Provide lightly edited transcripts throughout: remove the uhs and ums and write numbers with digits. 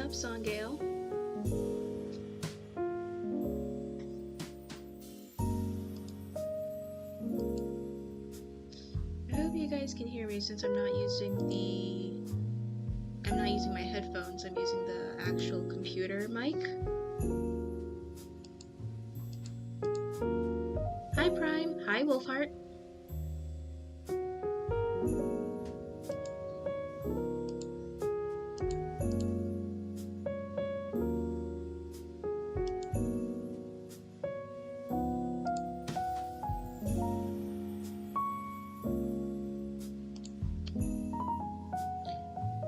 up, Songale? I hope you guys can hear me since I'm not using my headphones, I'm using the actual computer mic. Hi Prime, hi Wolfheart.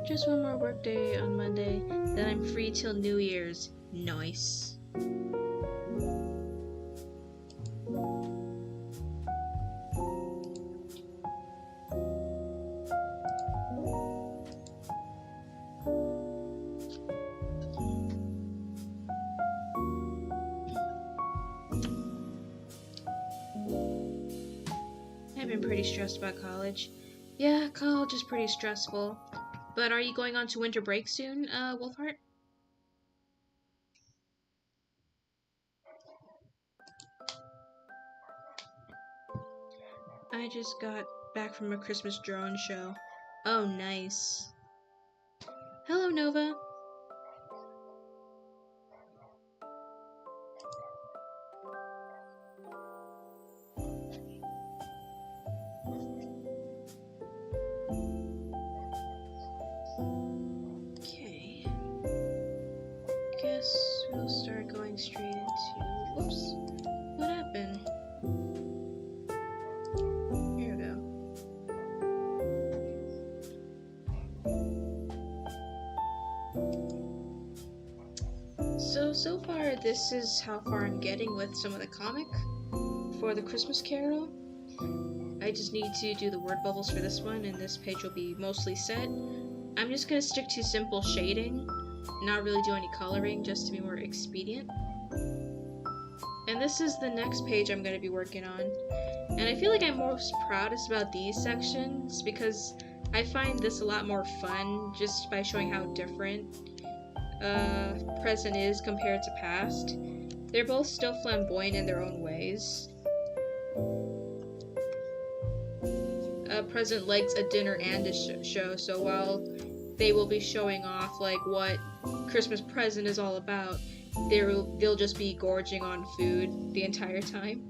Just one more workday on Monday, then I'm free till New Year's. Nice. I've been pretty stressed about college. Yeah, college is pretty stressful. But are you going on to winter break soon, Wolfheart? I just got back from a Christmas drone show. Oh, nice. Hello, Nova. Okay. Guess we'll start going straight into... Whoops. What happened? Here we go. So far, this is how far I'm getting with some of the comic for the Christmas Carol. I just need to do the word bubbles for this one, and this page will be mostly set. I'm just gonna stick to simple shading, not really do any coloring, just to be more expedient. And this is the next page I'm gonna be working on. And I feel like I'm most proudest about these sections because I find this a lot more fun just by showing how different present is compared to past. They're both still flamboyant in their own ways. Present likes a dinner and a show, so while they will be showing off like what Christmas present is all about, they'll just be gorging on food the entire time.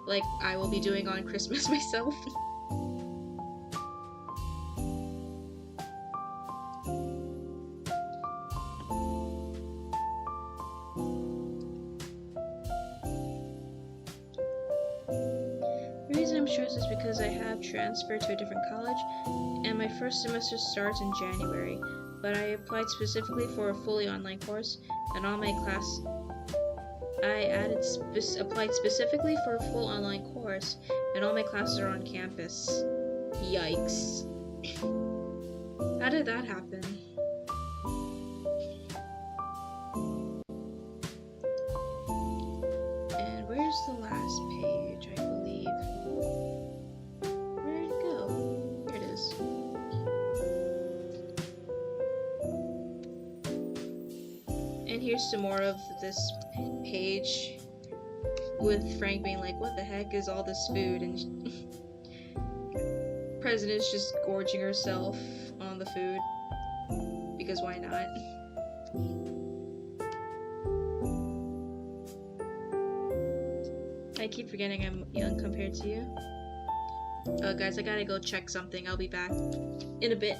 Like I will be doing on Christmas myself. The reason I'm stressed is because I have transferred to a different college, and my first semester starts in January, but I applied specifically for a fully online course, and all my class... applied specifically for a full online course, and all my classes are on campus. Yikes. How did that happen? And where's the last page, I believe? Where'd it go? Here it is. And here's some more of this page with Frank being like, what the heck is all this food? And President's just gorging herself on the food. Because why not? I keep forgetting I'm young compared to you. Guys, I gotta go check something. I'll be back in a bit.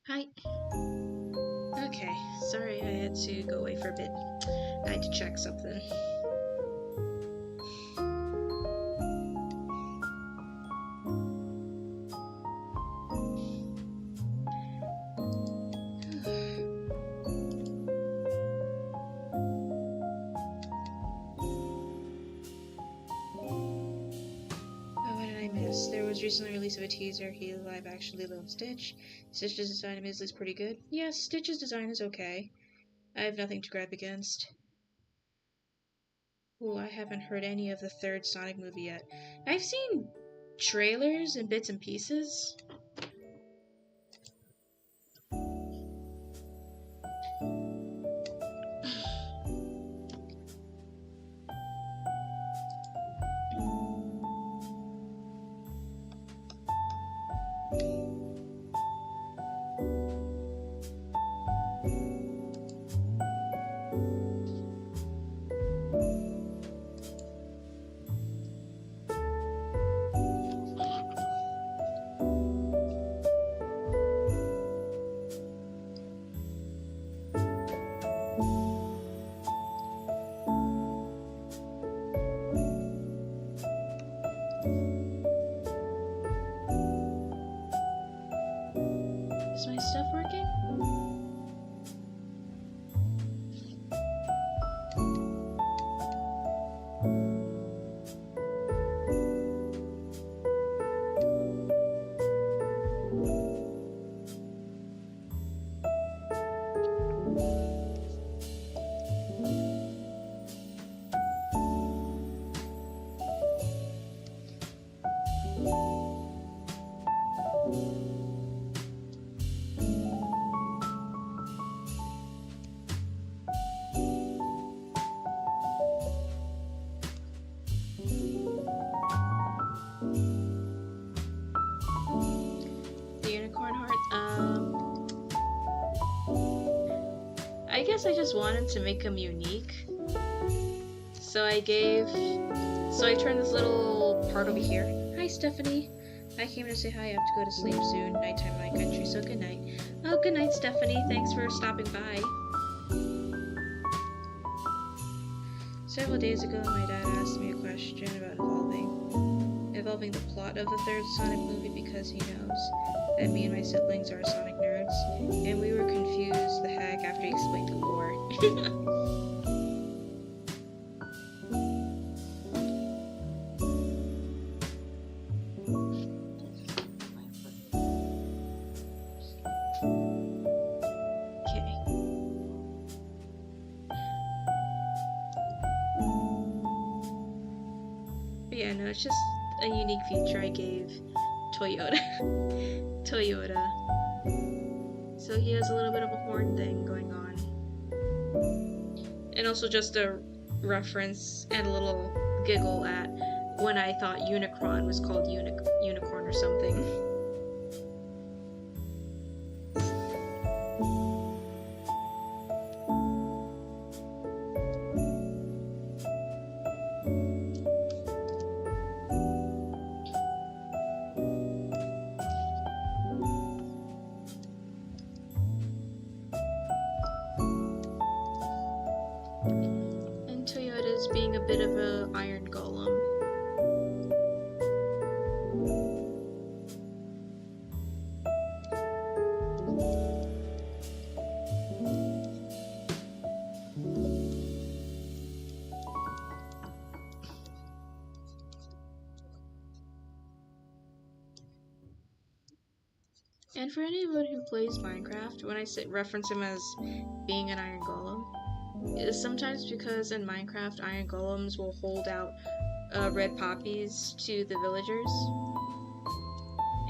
Hi. Okay, sorry I had to go away for a bit. I had to check something. There was recently a release of a teaser, he live action Lilo and Stitch. Stitch's design admittedly is pretty good. Yes, Stitch's design is okay. I have nothing to grab against. Ooh, I haven't heard any of the third Sonic movie yet. I've seen trailers and bits and pieces. Is my stuff working? I guess I just wanted to make them unique. So I turned this little part over here. Hi, Stephanie. I came to say hi. I have to go to sleep soon. Nighttime in my country, so good night. Oh, good night, Stephanie. Thanks for stopping by. Several days ago, my dad asked me a question about evolving the plot of the third Sonic movie because he knows that me and my siblings are Sonic nerds, and we were confused the heck after he explained the lore. But yeah, no, it's just a unique feature I gave Toyota. So he has a little bit of a horn thing going on. And also just a reference and a little giggle at when I thought Unicron was called Unicorn or something. And Toyota's being a bit of a iron golem. And for anyone who plays Minecraft, when I reference him as being an iron golem, is sometimes because in Minecraft, iron golems will hold out red poppies to the villagers.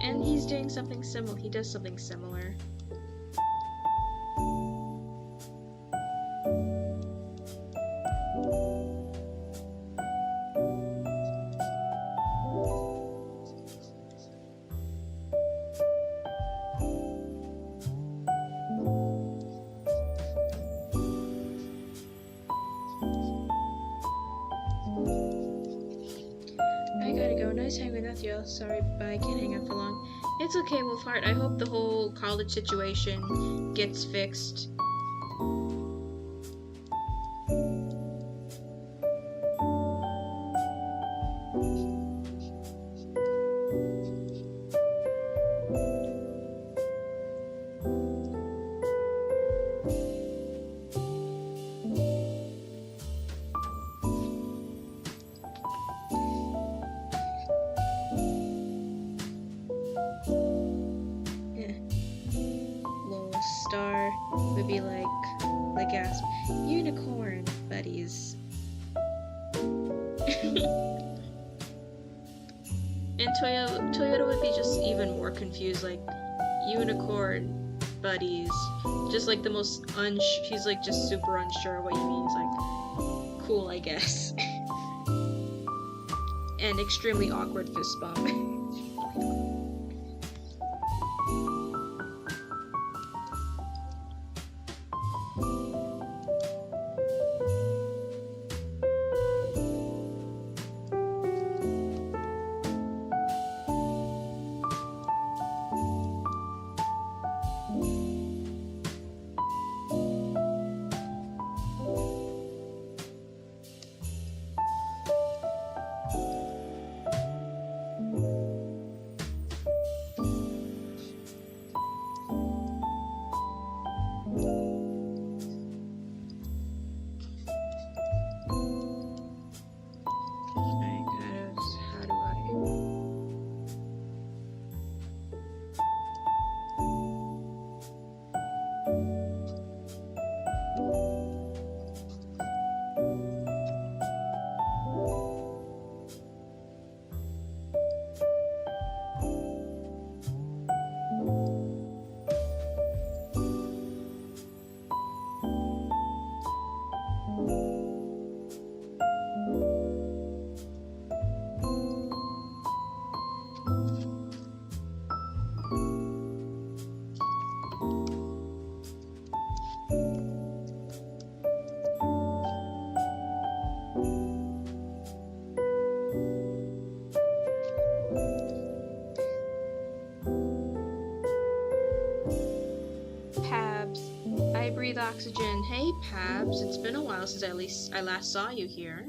And he's doing something similar. He does something similar. Nice nice hanging with you. Sorry, but I can't hang out for long. It's okay, Wolfheart. I hope the whole college situation gets fixed. Star would be like the gasp, unicorn buddies. And Toyota would be just even more confused, like unicorn buddies. Just like the most he's like just super unsure what you mean. He's like, cool, I guess. And extremely awkward fist bump. I breathe oxygen. Hey, Pabs, it's been a while since I last saw you here.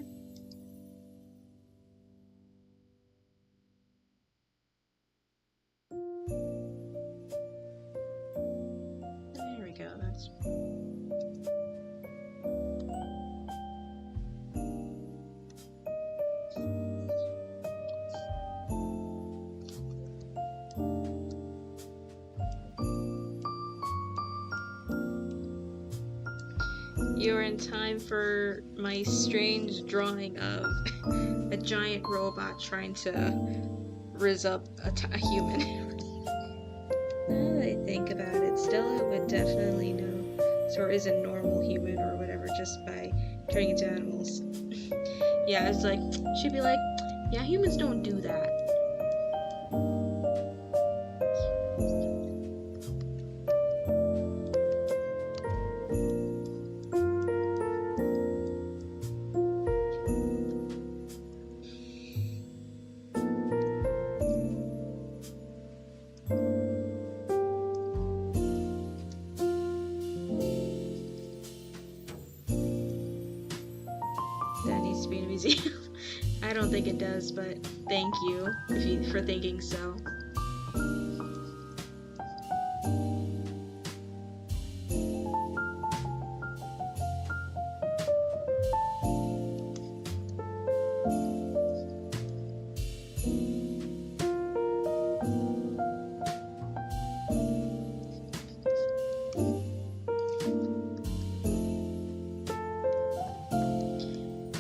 There we go, that's... You're in time for my strange drawing of a giant robot trying to rizz up a human. Now that I think about it, Stella would definitely know Sora is a normal human or whatever just by turning into animals. Yeah, it's like, she'd be like, yeah, humans don't do that. That needs to be in a museum. I don't think it does, but thank you for thinking so.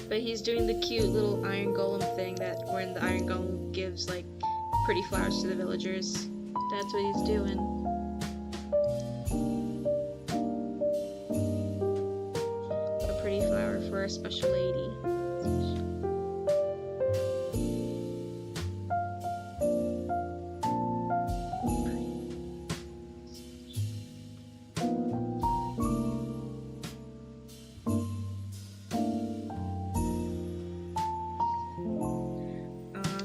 But he's doing the cute little iron golem thing that when the iron golem gives like pretty flowers to the villagers. That's what he's doing. A pretty flower for a special lady.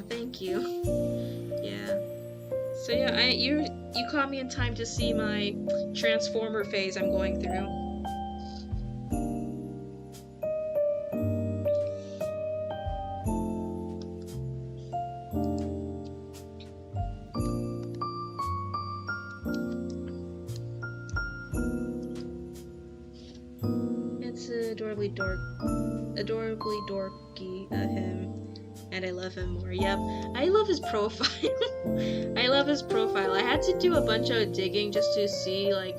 Thank you. So yeah, you caught me in time to see my Transformer phase I'm going through. It's adorably dorky him, and I love him more. Yep, I love his profile. I love his profile. I had to do a bunch of digging just to see like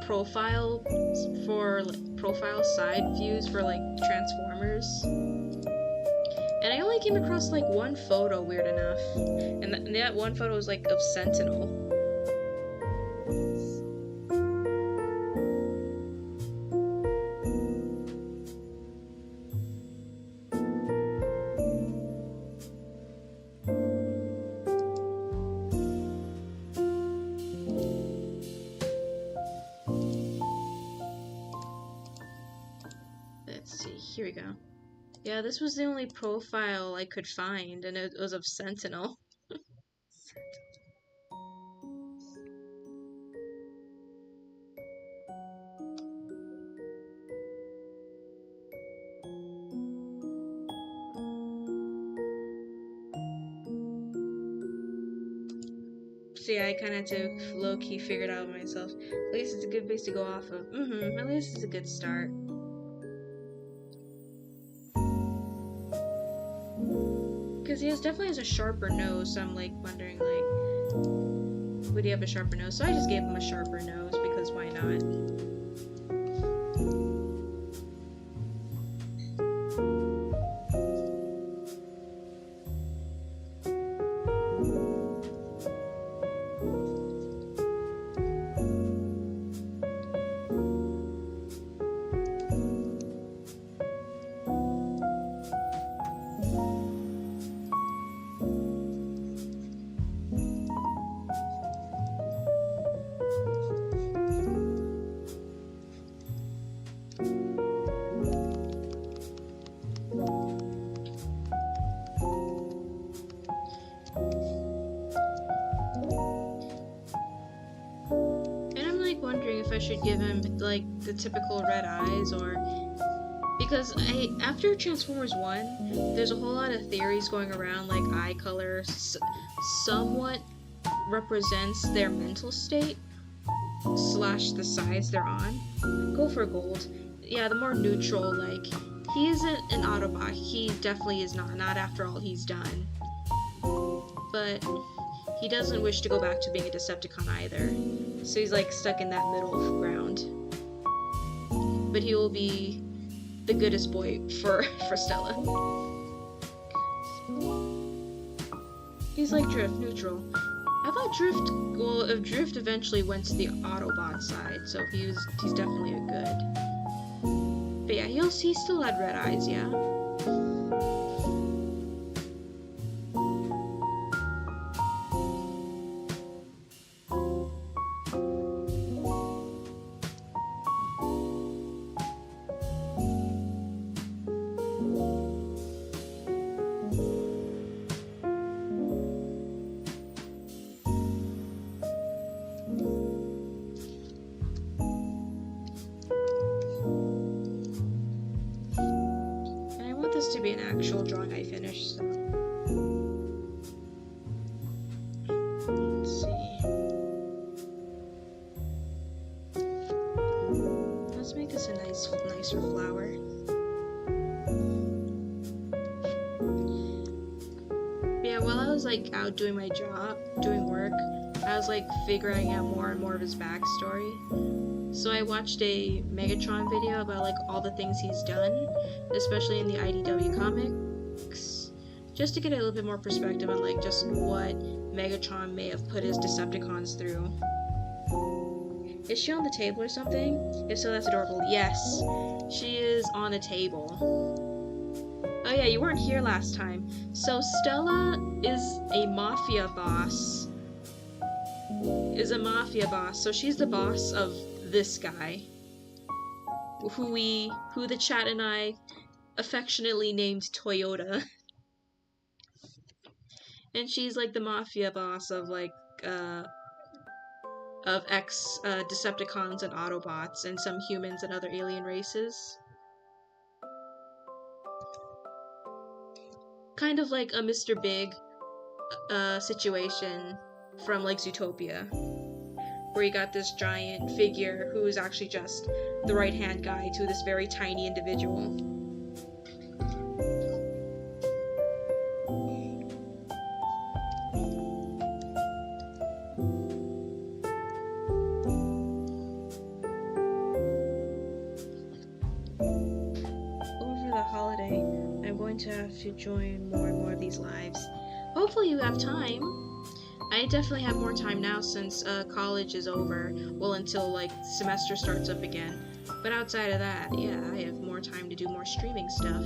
profile side views for like Transformers. And I only came across like one photo, weird enough. And that one photo was like of Sentinel. Let's see, here we go. Yeah, this was the only profile I could find, and it was of Sentinel. So yeah, I kind of had to low-key figure it out myself. At least it's a good base to go off of. At least it's a good start. Because he definitely has a sharper nose, so I'm like wondering like, would he have a sharper nose? So I just gave him a sharper nose because why not? Wondering if I should give him like the typical red eyes, or because after Transformers 1 there's a whole lot of theories going around like eye color somewhat represents their mental state / the sides they're on. Go for gold. Yeah, the more neutral, like he isn't an Autobot, he definitely is not after all he's done, but he doesn't wish to go back to being a Decepticon either. So he's like stuck in that middle ground. But he will be the goodest boy for Stella. He's like Drift, neutral. I thought Drift eventually went to the Autobot side, so he's definitely a good. But yeah, he still had red eyes, yeah. To be an actual drawing I finished, so let's see. Let's make this a nicer flower. Yeah, while I was like out doing my job, doing work, I was like figuring out more and more of his backstory. So I watched a Megatron video about like all the things he's done, especially in the IDW comics, just to get a little bit more perspective on like just what Megatron may have put his Decepticons through. Is she on the table or something? If so, that's adorable. Yes, she is on a table. Oh yeah, you weren't here last time. So Stella is a mafia boss. So she's the boss of this guy, who the chat and I affectionately named Toyota. and she's like the mafia boss of like of ex Decepticons and Autobots and some humans and other alien races. Kind of like a Mr. Big situation from like Zootopia, where you got this giant figure who is actually just the right-hand guy to this very tiny individual. Over the holiday, I'm going to have to join more and more of these lives. Hopefully you have time. I definitely have more time now since college is over. Well, until like semester starts up again. But outside of that, yeah, I have more time to do more streaming stuff.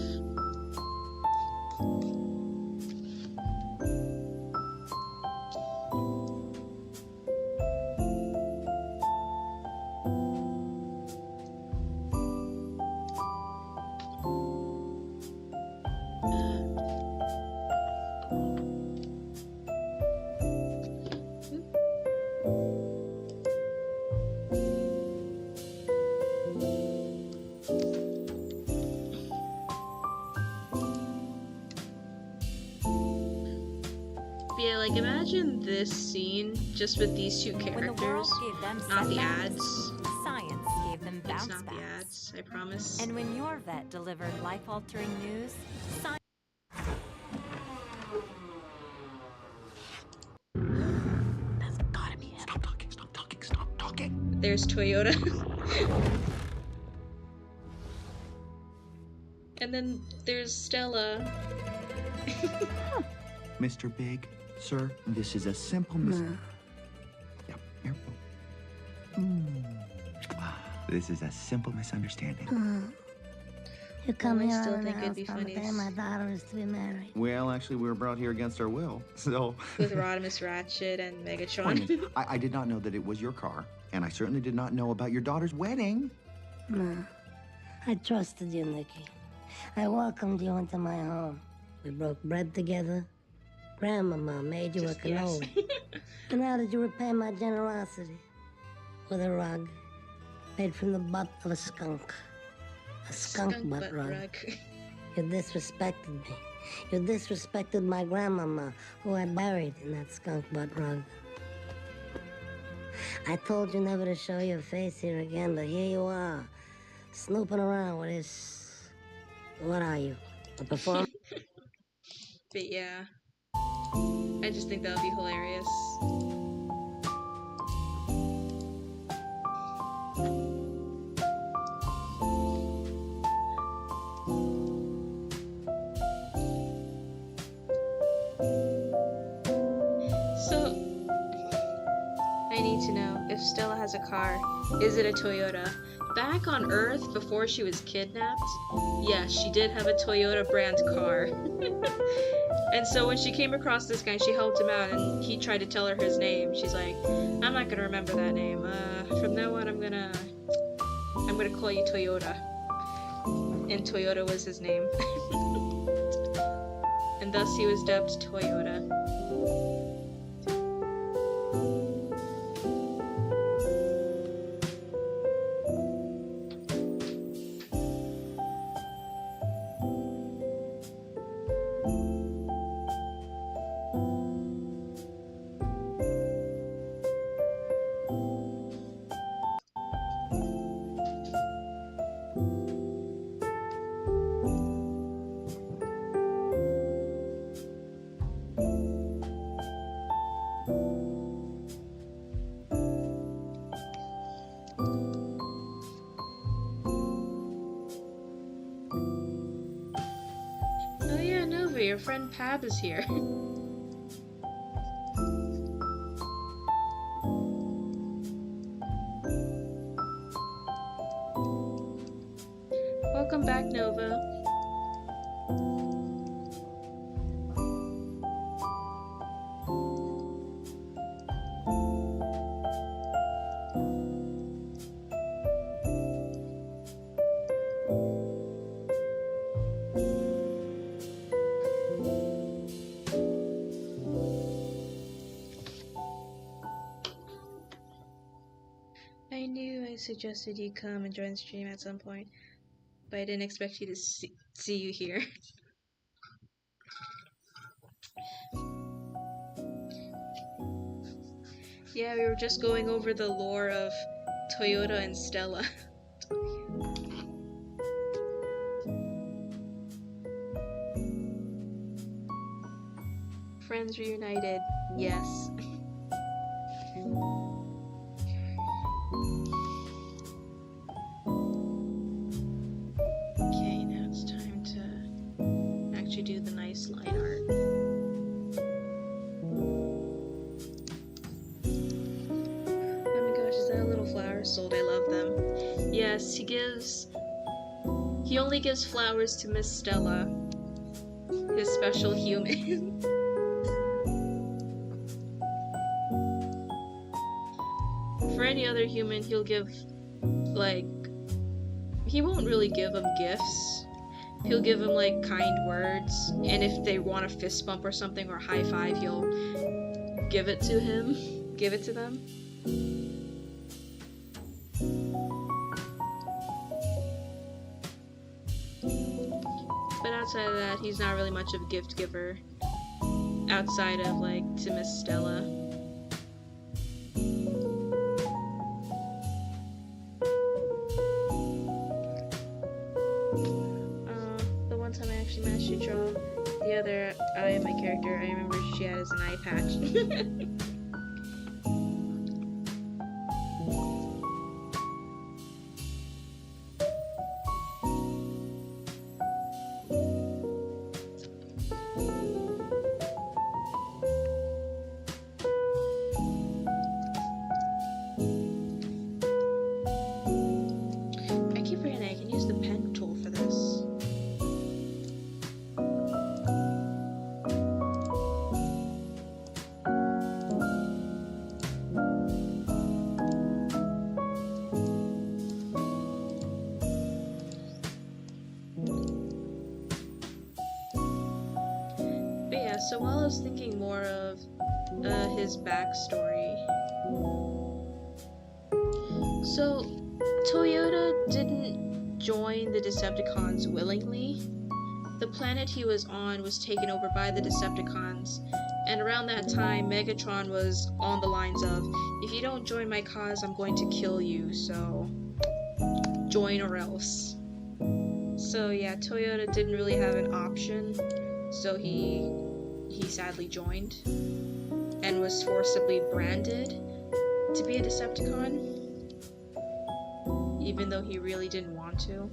Yeah, like imagine this scene just with these two characters, not the ads. Science gave them bounce It's not backs. the ads, I promise. And when your vet delivered life-altering news, science... That's gotta be it. Stop talking, stop talking, stop talking. There's Toyota. And then there's Stella. Mr. Big, sir, this is a simple Yep, here. This is a simple misunderstanding. You're coming I out still of the think it'd house be on the funny day my daughter is to be married. Well, actually, we were brought here against our will, so... With Rodimus Ratchet and Wait a Megatron. minute. I did not know that it was your car, and I certainly did not know about your daughter's wedding. No, I trusted you, Nikki. I welcomed you into my home. We broke bread together. Grandmama made you Just a cannoli. yes. And how did you repay my generosity? With a rug made from the butt of a skunk. A skunk butt rug. You disrespected me. You disrespected my grandmama, who I buried in that skunk butt rug. I told you never to show your face here again, but here you are, snooping around with this... What are you? A performer? But yeah. I just think that would be hilarious. So, I need to know if Stella has a car. Is it a Toyota? Back on Earth, before she was kidnapped, yes, she did have a Toyota brand car. And so when she came across this guy, she helped him out, and he tried to tell her his name. She's like, I'm not gonna remember that name. From now on, I'm gonna call you Toyota. And Toyota was his name. And thus he was dubbed Toyota. Oh yeah, Nova, your friend Pab is here. Welcome back, Nova. I suggested you come and join the stream at some point, but I didn't expect you to see you here. Yeah, we were just going over the lore of Toyota and Stella. Friends reunited, yes. Okay, now it's time to actually do the nice line art. Oh my gosh, is that a little flower sold? I love them. Yes, he only gives flowers to Miss Stella, his special human. For any other human, he'll give, like, he won't really give them gifts. He'll give them, like, kind words, and if they want a fist bump or something, or high five, he'll give it to them. But outside of that, he's not really much of a gift giver, outside of, like, to Miss Stella. The one time I actually managed to draw the other eye of my character, I remember she had as an eye patch. I keep forgetting I can use the pen tool for this. But yeah, so while I was thinking more of his backstory, so Toyota didn't join the Decepticons willingly. The planet he was on was taken over by the Decepticons, and around that time Megatron was on the lines of, if you don't join my cause, I'm going to kill you, so join or else. So yeah, Toyota didn't really have an option, so he sadly joined and was forcibly branded to be a Decepticon, even though he really didn't want to.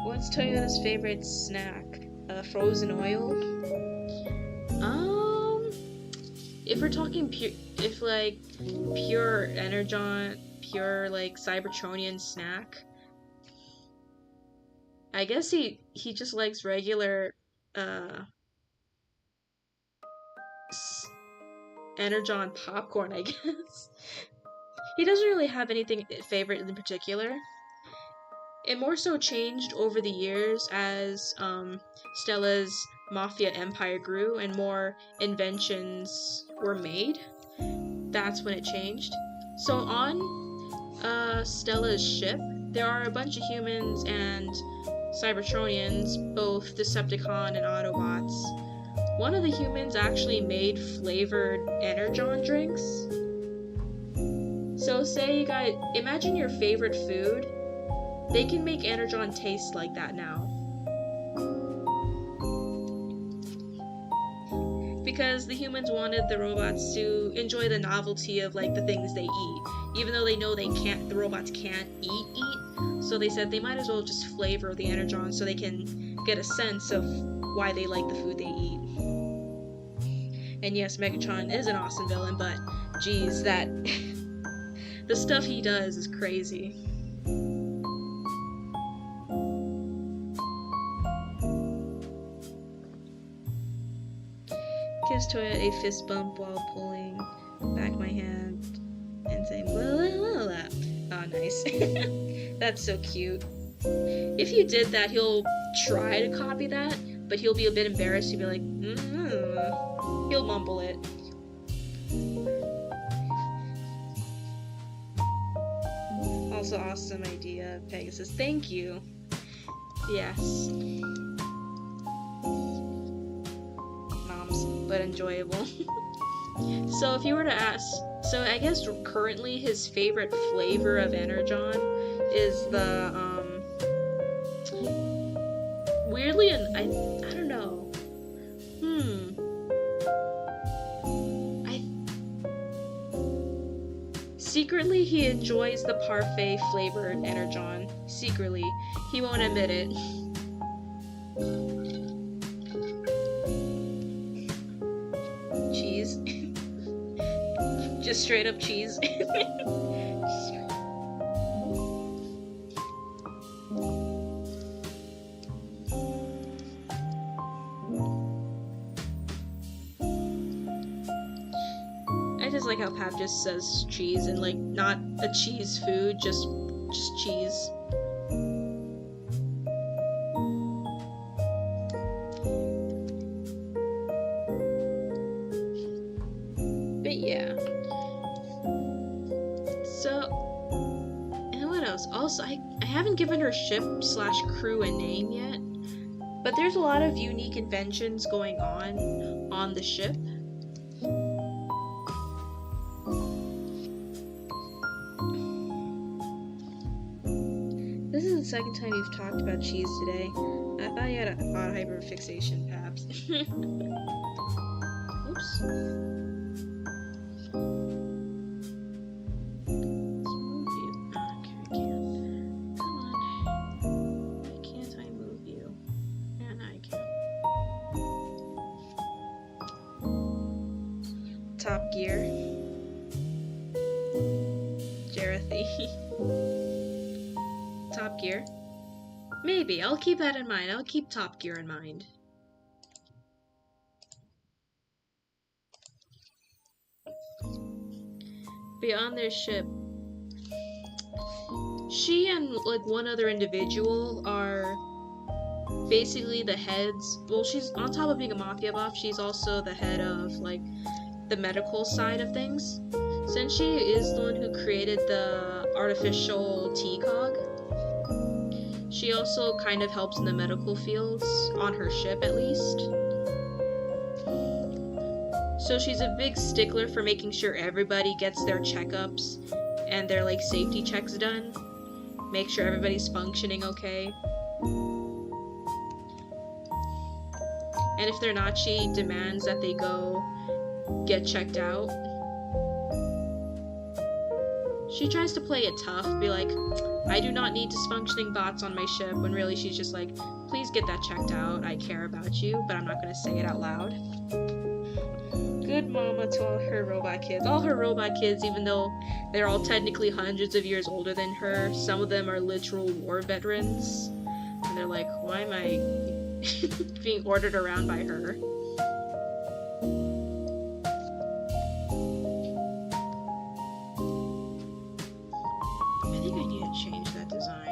What's Toyota's favorite snack? Frozen oil? If we're talking pure Energon, pure like Cybertronian snack, I guess he just likes regular Energon popcorn, I guess. He doesn't really have anything favorite in particular. It more so changed over the years as Stella's mafia empire grew and more inventions were made. That's when it changed. So on Stella's ship, there are a bunch of humans and Cybertronians, both Decepticon and Autobots. One of the humans actually made flavored Energon drinks. So say you guys, imagine your favorite food. They can make Energon taste like that now. Because the humans wanted the robots to enjoy the novelty of like the things they eat, even though they know the robots can't eat. So they said they might as well just flavor the Energon so they can get a sense of why they like the food they eat. And yes, Megatron is an awesome villain, but geez, that the stuff he does is crazy. Gives Toya a fist bump while pulling back my hand. And saying blah blah blah blah. Oh, nice. That's so cute. If you did that, he'll try to copy that, but he'll be a bit embarrassed. He'll be like, he'll mumble it. Also, awesome idea, Pegasus. Thank you. Yes. Moms, but enjoyable. So if you were to ask, so I guess currently his favorite flavor of Energon is the, weirdly, and I don't know. Secretly, he enjoys the parfait flavored Energon. Secretly. He won't admit it. Cheese. Just straight up cheese. I just like how Pav just says cheese and like not a cheese food, just cheese. But yeah. So, and what else? Also, I haven't given her ship/crew a name yet, but there's a lot of unique inventions going on the ship. This is the second time you've talked about cheese today. I thought you had a odd hyperfixation, Paps. Oops. Top Gear. Jarathy. Top Gear. Maybe. I'll keep that in mind. I'll keep Top Gear in mind. Beyond their ship, she and like one other individual are basically the heads. Well, she's on top of being a mafia boss, she's also the head of like the medical side of things, since she is the one who created the artificial T-Cog. She also kind of helps in the medical fields, on her ship at least. So she's a big stickler for making sure everybody gets their checkups and their like safety checks done. Make sure everybody's functioning okay. And if they're not, she demands that they go get checked out. She tries to play it tough, be like, I do not need dysfunctioning bots on my ship, when really she's just like, please get that checked out, I care about you, but I'm not gonna say it out loud. Good mama to all her robot kids. All her robot kids, even though they're all technically hundreds of years older than her, some of them are literal war veterans, and they're like, why am I being ordered around by her? I think I need to change that design.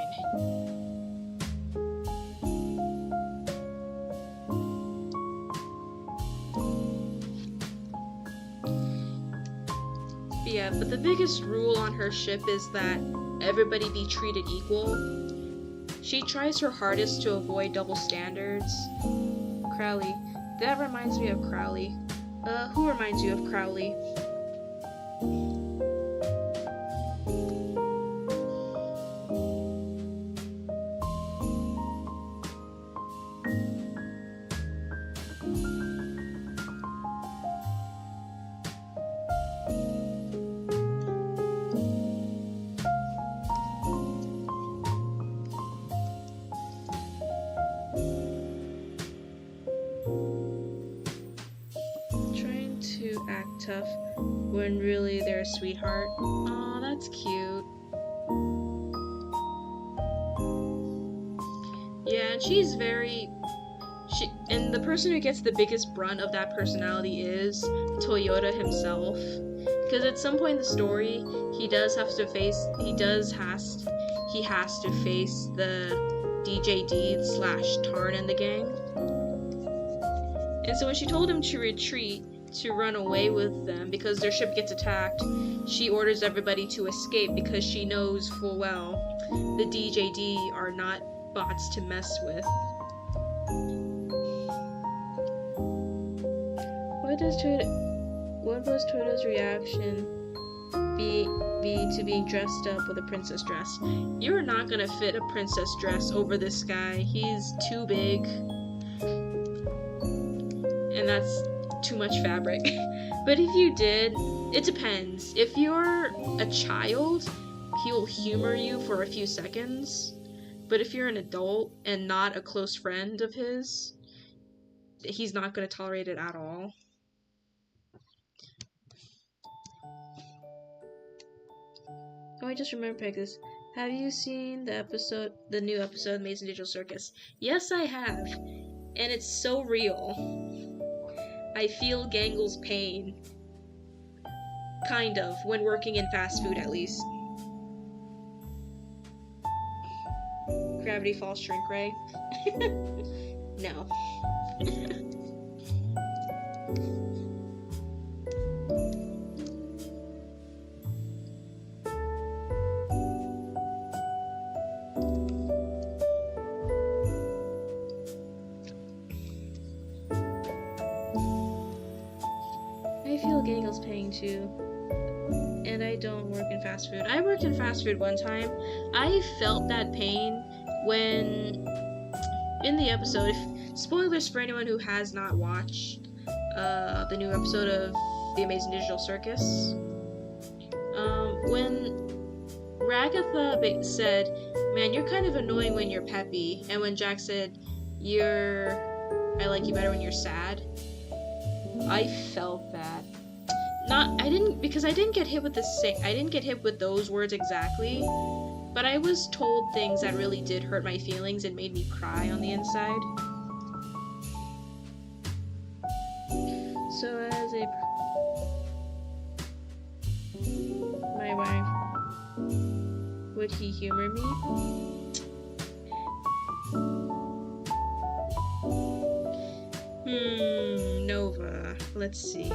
Yeah, but the biggest rule on her ship is that everybody be treated equal. She tries her hardest to avoid double standards. Crowley. That reminds me of Crowley. Who reminds you of Crowley? Act tough when really they're a sweetheart. Aw, that's cute. Yeah, and she's and the person who gets the biggest brunt of that personality is Toyota himself, Because at some point in the story, he has to face the DJD / Tarn and the gang. And so when she told him to retreat, to run away with them because their ship gets attacked, she orders everybody to escape because she knows full well the DJD are not bots to mess with. What was Toto's reaction be to being dressed up with a princess dress? You're not gonna fit a princess dress over this guy. He's too big. And that's too much fabric. But if you did, it depends. If you're a child, he'll humor you for a few seconds. But if you're an adult and not a close friend of his, he's not gonna tolerate it at all. Oh, I just remembered Pegasus. Have you seen the new episode of Amazing Digital Circus? Yes, I have. And it's so real. I feel Gangle's pain. Kind of, when working in fast food at least. Gravity Falls Shrink Ray? No. I feel Gangle's pain too. And I don't work in fast food. I worked in fast food one time. I felt that pain when, in the episode, spoilers for anyone who has not watched the new episode of The Amazing Digital Circus. When Ragatha said, "Man, you're kind of annoying when you're peppy," and when Jack said, "I like you better when you're sad," I felt that. I didn't get hit with I didn't get hit with those words exactly, but I was told things that really did hurt my feelings and made me cry on the inside. So as my wife, would he humor me? Nova. Let's see.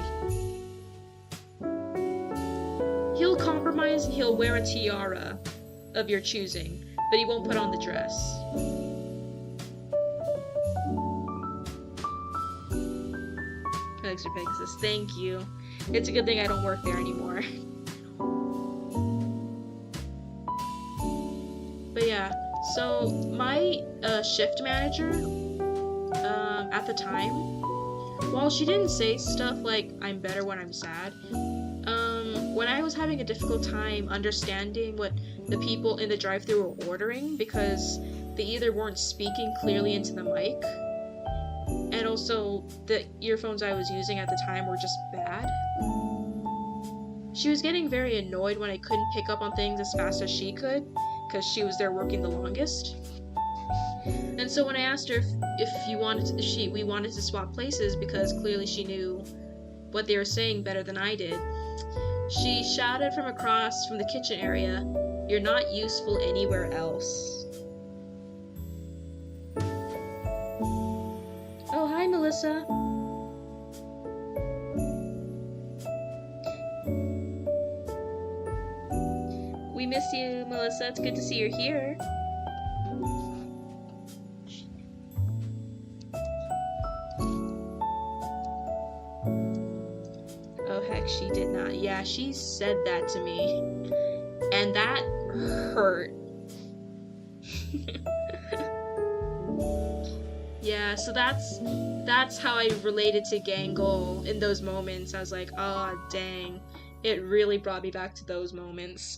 He'll compromise and he'll wear a tiara of your choosing, but he won't put on the dress. Extra Pegasus, thank you. It's a good thing I don't work there anymore. But yeah, so my shift manager at the time, while she didn't say stuff like "I'm better when I'm sad," when I was having a difficult time understanding what the people in the drive-thru were ordering because they either weren't speaking clearly into the mic, and also the earphones I was using at the time were just bad. She was getting very annoyed when I couldn't pick up on things as fast as she could, because she was there working the longest. And so when I asked her if we wanted to swap places because clearly she knew what they were saying better than I did, she shouted from across from the kitchen area, "You're not useful anywhere else." Oh, hi, Melissa. We miss you, Melissa. It's good to see you're here. Oh, heck, she did not. Yeah, she said that to me. And that hurt. Yeah, so that's how I related to Gangle in those moments. I was like, oh, dang. It really brought me back to those moments.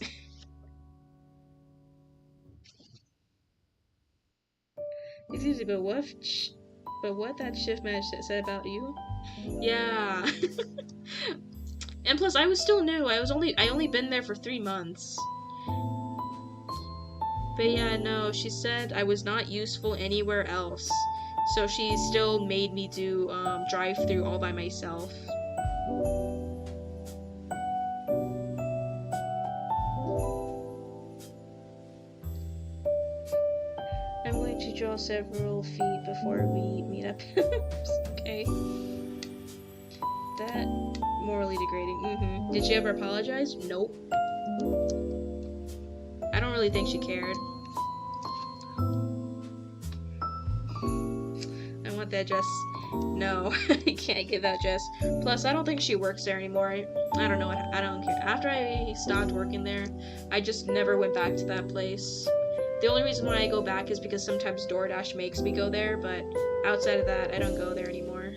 Excuse me, but what that shift manager said about you? Yeah. And plus, I was still new. I only been there for 3 months. But yeah, no, she said I was not useful anywhere else. So she still made me do drive-through all by myself. draw several feet before we meet up. Okay. That morally degrading. Did she ever apologize? Nope. I don't really think she cared. I want that dress. No, I can't get that dress. Plus, I don't think she works there anymore. I don't know. I don't care. After I stopped working there, I just never went back to that place. The only reason why I go back is because sometimes DoorDash makes me go there, but outside of that, I don't go there anymore.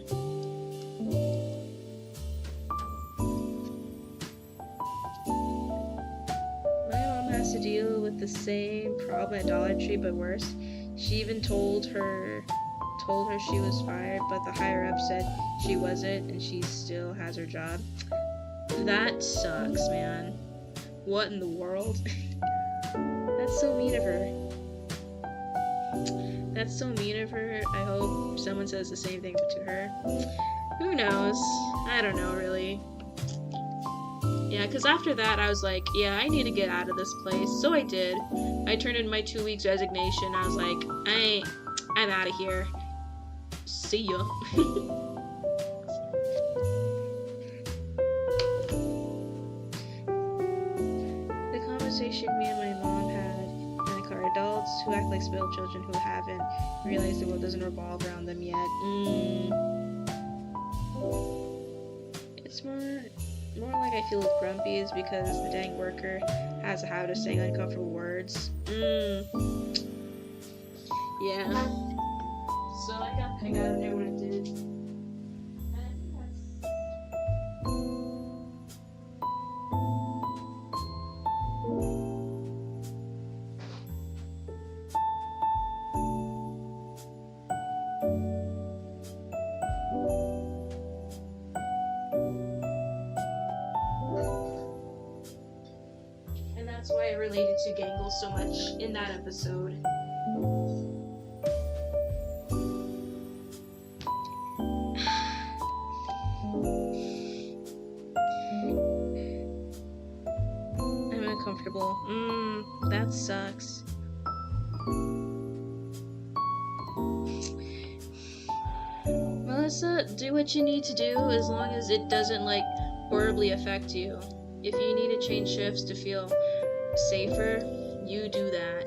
My mom has to deal with the same problem at Dollar Tree, but worse. She even told her she was fired, but the higher up said she wasn't, and she still has her job. That sucks, man. What in the world? That's so mean of her. That's so mean of her. I hope someone says the same thing to her. Who knows? I don't know, really. Yeah, because after that, I was like, yeah, I need to get out of this place. So I did. I turned in my 2 weeks resignation. I was like, I'm out of here. See ya. The conversation me and my mom had in the car. Adults who act like spoiled children who haven't realized the world doesn't revolve around them yet. It's more like I feel grumpy is because the dang worker has a habit of saying uncomfortable words. Yeah. So I got out of there when I did. And I think that's why I related to Gangle so much in that episode. I'm uncomfortable. That sucks. Melissa, do what you need to do as long as it doesn't, like, horribly affect you. If you need to change shifts to feel safer, you do that.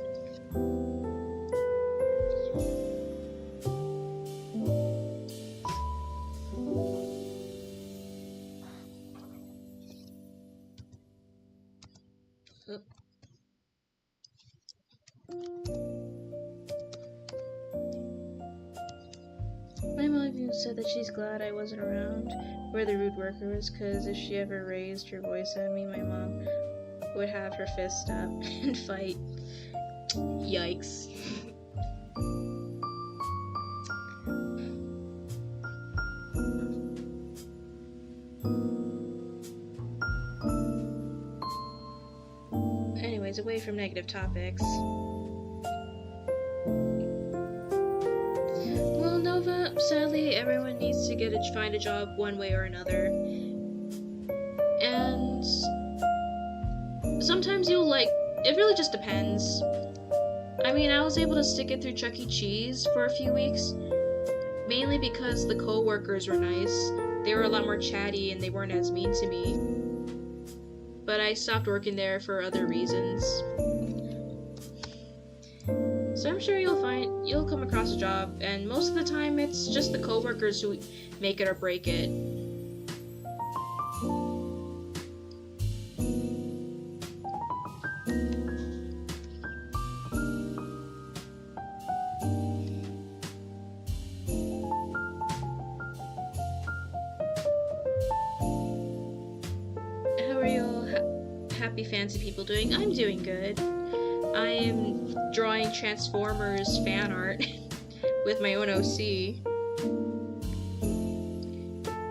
My mom even said that she's glad I wasn't around where the rude worker was, because if she ever raised her voice at me, my mom would have her fist up and fight. Yikes. Anyways, away from negative topics. Well, Nova, sadly, everyone needs to find a job one way or another. And sometimes you'll, like, it really just depends. I mean, I was able to stick it through Chuck E. Cheese for a few weeks, mainly because the co-workers were nice. They were a lot more chatty and they weren't as mean to me. But I stopped working there for other reasons. So I'm sure you'll come across a job, and most of the time it's just the co-workers who make it or break it. How are you all happy fancy people doing? I'm doing good. I am drawing Transformers fan art with my own OC.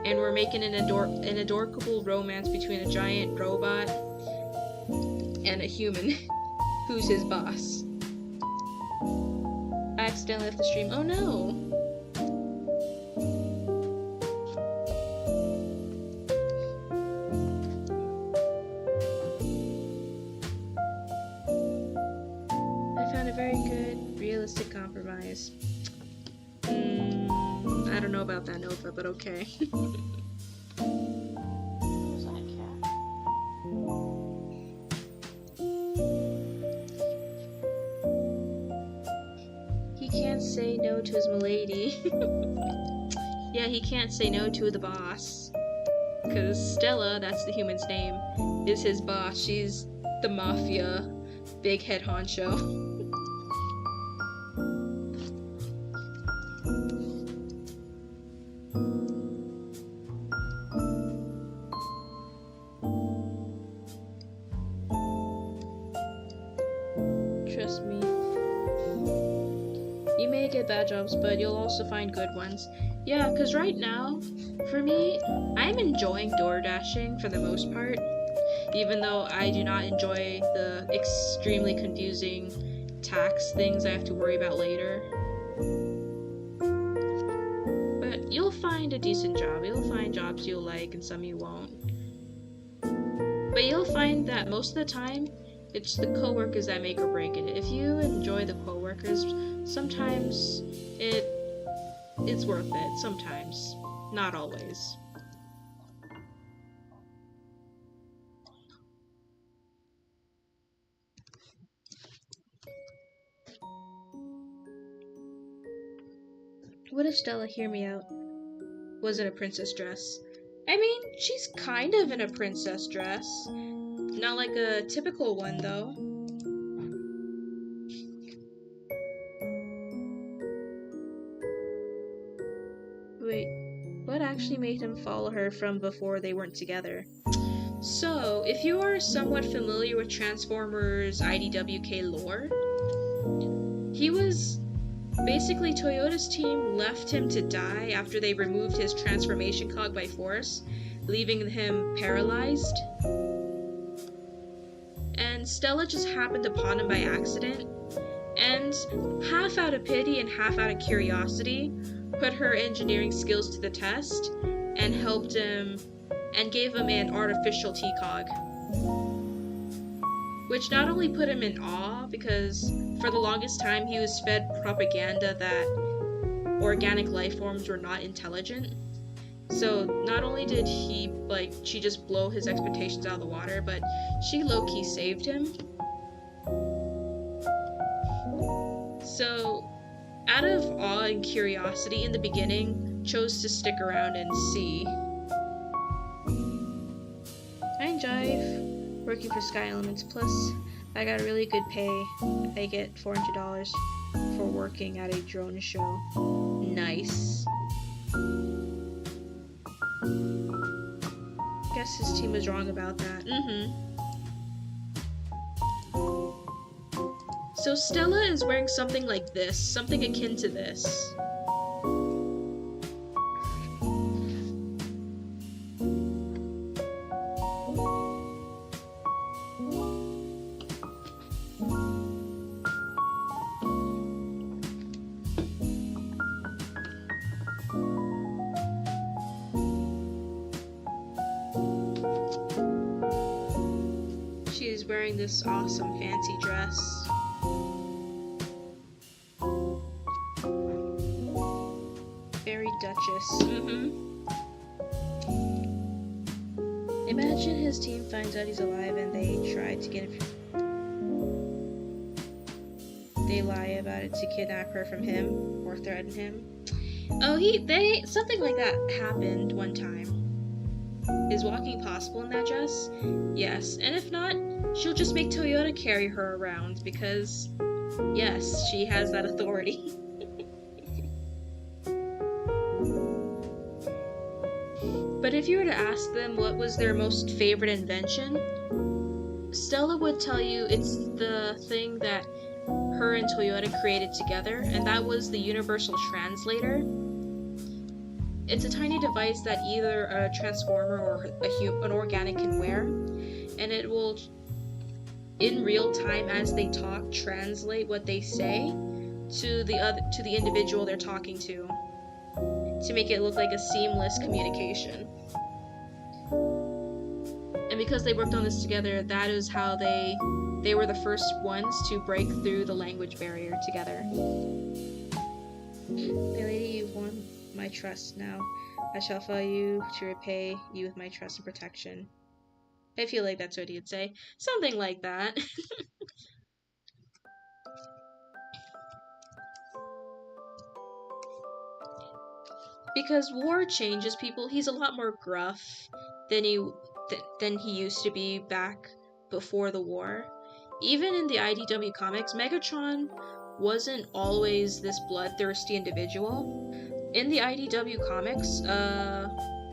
And we're making an adorable romance between a giant robot and a human who's his boss. I accidentally left the stream. Oh no! I found a very good, realistic compromise. eyes. I don't know about that, Nova, but okay. Was that a cat? He can't say no to his milady. Yeah, he can't say no to the boss. Because Stella, that's the human's name, is his boss. She's the mafia big head honcho. Trust me. You may get bad jobs, but you'll also find good ones. Yeah, because right now, for me, I'm enjoying door dashing for the most part, even though I do not enjoy the extremely confusing tax things I have to worry about later. But you'll find a decent job. You'll find jobs you'll like and some you won't. But you'll find that most of the time, it's the coworkers that make or break it. If you enjoy the coworkers, sometimes it's worth it. Sometimes, not always. What if Stella, hear me out, was in a princess dress? I mean, she's kind of in a princess dress. Not like a typical one, though. Wait, what actually made him follow her from before they weren't together? So, if you are somewhat familiar with Transformers IDWK lore, he was... Basically, Toyota's team left him to die after they removed his transformation cog by force, leaving him paralyzed. And Stella just happened upon him by accident, and half out of pity and half out of curiosity, put her engineering skills to the test, and helped him, and gave him an artificial T-cog. Which not only put him in awe, because for the longest time he was fed propaganda that organic life forms were not intelligent. So not only did she just blow his expectations out of the water, but she low-key saved him. So, out of awe and curiosity in the beginning, chose to stick around and see. I enjoy working for Sky Elements, plus I got a really good pay. I get $400 for working at a drone show. Nice. Guess his team was wrong about that. So Stella is wearing something like this, something akin to this. She's wearing this awesome fancy dress. Very Duchess. Imagine his team finds out he's alive and they try to get him. They lie about it to kidnap her from him or threaten him. Oh, something like that happened one time. Is walking possible in that dress? Yes, and if not, she'll just make Toyota carry her around because, yes, she has that authority. But if you were to ask them what was their most favorite invention, Stella would tell you it's the thing that her and Toyota created together, and that was the Universal Translator. It's a tiny device that either a transformer or an organic can wear, and it will, in real time as they talk, translate what they say to the individual they're talking to make it look like a seamless communication. And because they worked on this together, that is how they were the first ones to break through the language barrier together. My lady, you've won my trust now. I shall follow you to repay you with my trust and protection. I feel like that's what he'd say. Something like that. Because war changes people. He's a lot more gruff than he used to be back before the war. Even in the IDW comics, Megatron wasn't always this bloodthirsty individual. In the IDW comics,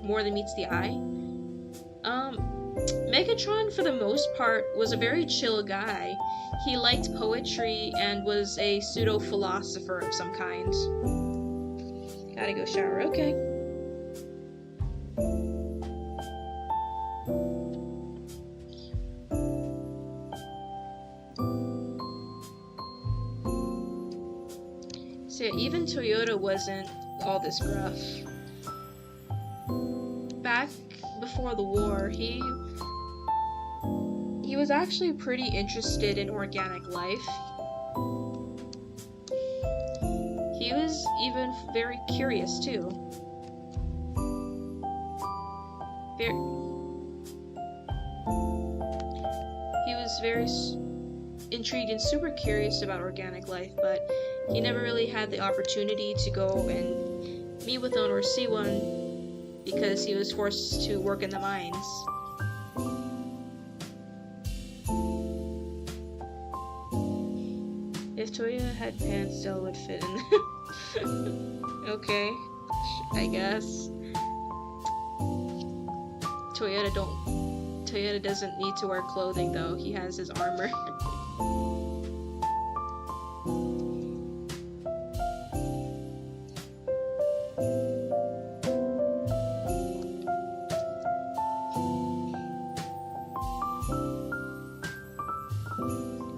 More Than Meets the Eye, Megatron, for the most part, was a very chill guy. He liked poetry and was a pseudo-philosopher of some kind. Gotta go shower, okay. So yeah, even Toyota wasn't all this gruff. Back before the war, he was actually pretty interested in organic life. He was even very curious too. He was very intrigued and super curious about organic life, but he never really had the opportunity to go and meet with one or see one because he was forced to work in the mines. If Toya had pants, Stella would fit in. Okay, I guess. Toyota doesn't need to wear clothing though. He has his armor.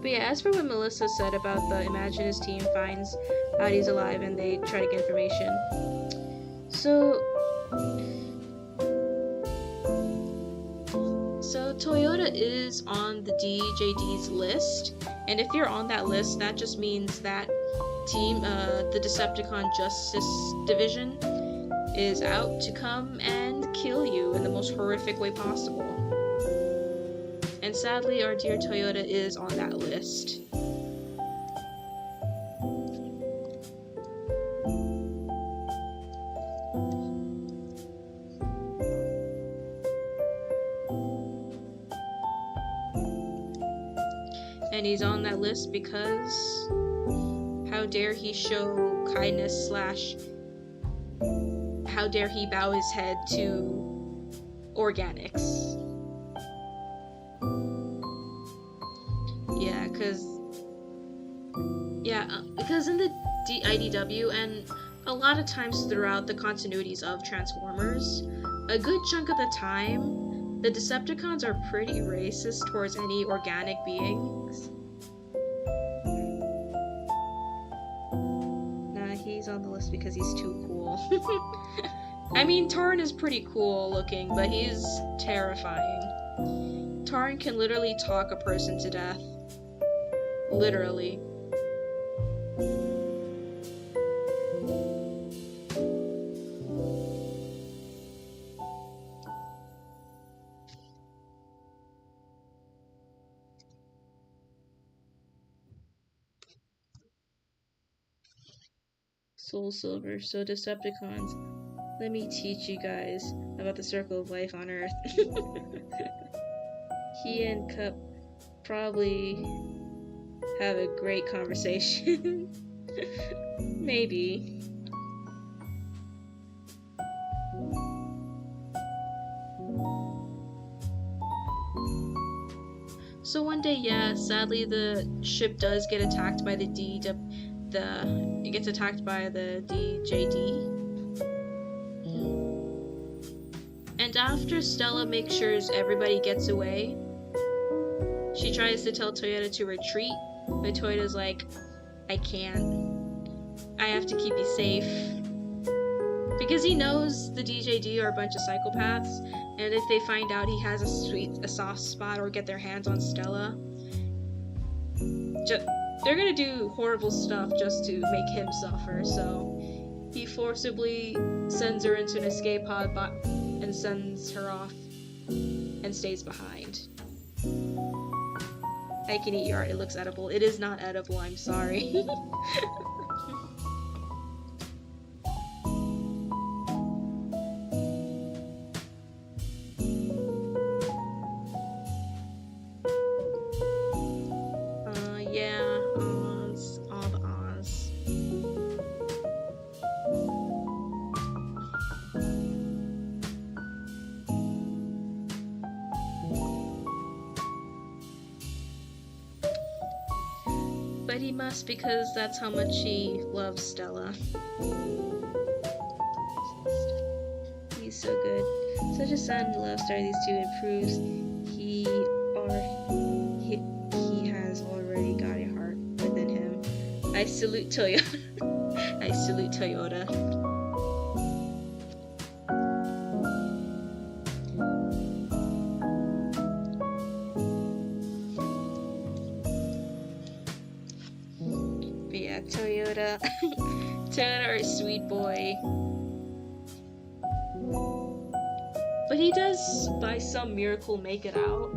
But yeah, as for what Melissa said about the Imagine his team finds out he's alive and they try to get information. So Toyota is on the DJD's list, and if you're on that list, that just means that team, the Decepticon Justice Division, is out to come and kill you in the most horrific way possible. And sadly, our dear Toyota is on that list. And he's on that list because how dare he show kindness / how dare he bow his head to organics. Because in the IDW and a lot of times throughout the continuities of Transformers, a good chunk of the time, the Decepticons are pretty racist towards any organic beings. Nah, he's on the list because he's too cool. I mean, Tarn is pretty cool looking, but he's terrifying. Tarn can literally talk a person to death. Literally. Soul Silver, so Decepticons, let me teach you guys about the circle of life on Earth. He and Cup probably have a great conversation. Maybe. So one day, yeah, sadly the ship does get attacked by it gets attacked by the DJD. And after Stella makes sure everybody gets away, she tries to tell Toyota to retreat, but Toyota's like, I can't. I have to keep you safe. Because he knows the DJD are a bunch of psychopaths, and if they find out he has a soft spot or get their hands on Stella, they're gonna do horrible stuff just to make him suffer, so he forcibly sends her into an escape pod and sends her off and stays behind. I can eat your art, it looks edible. It is not edible, I'm sorry. Yeah, Oz. All the Oz. But he must, because that's how much he loves Stella. He's so good. Such a son, love story these two improves. He has already got a heart within him. I salute Toyota. I salute Toyota. But yeah, Toyota. Toyota, our sweet boy. But he does, by some miracle, make it out.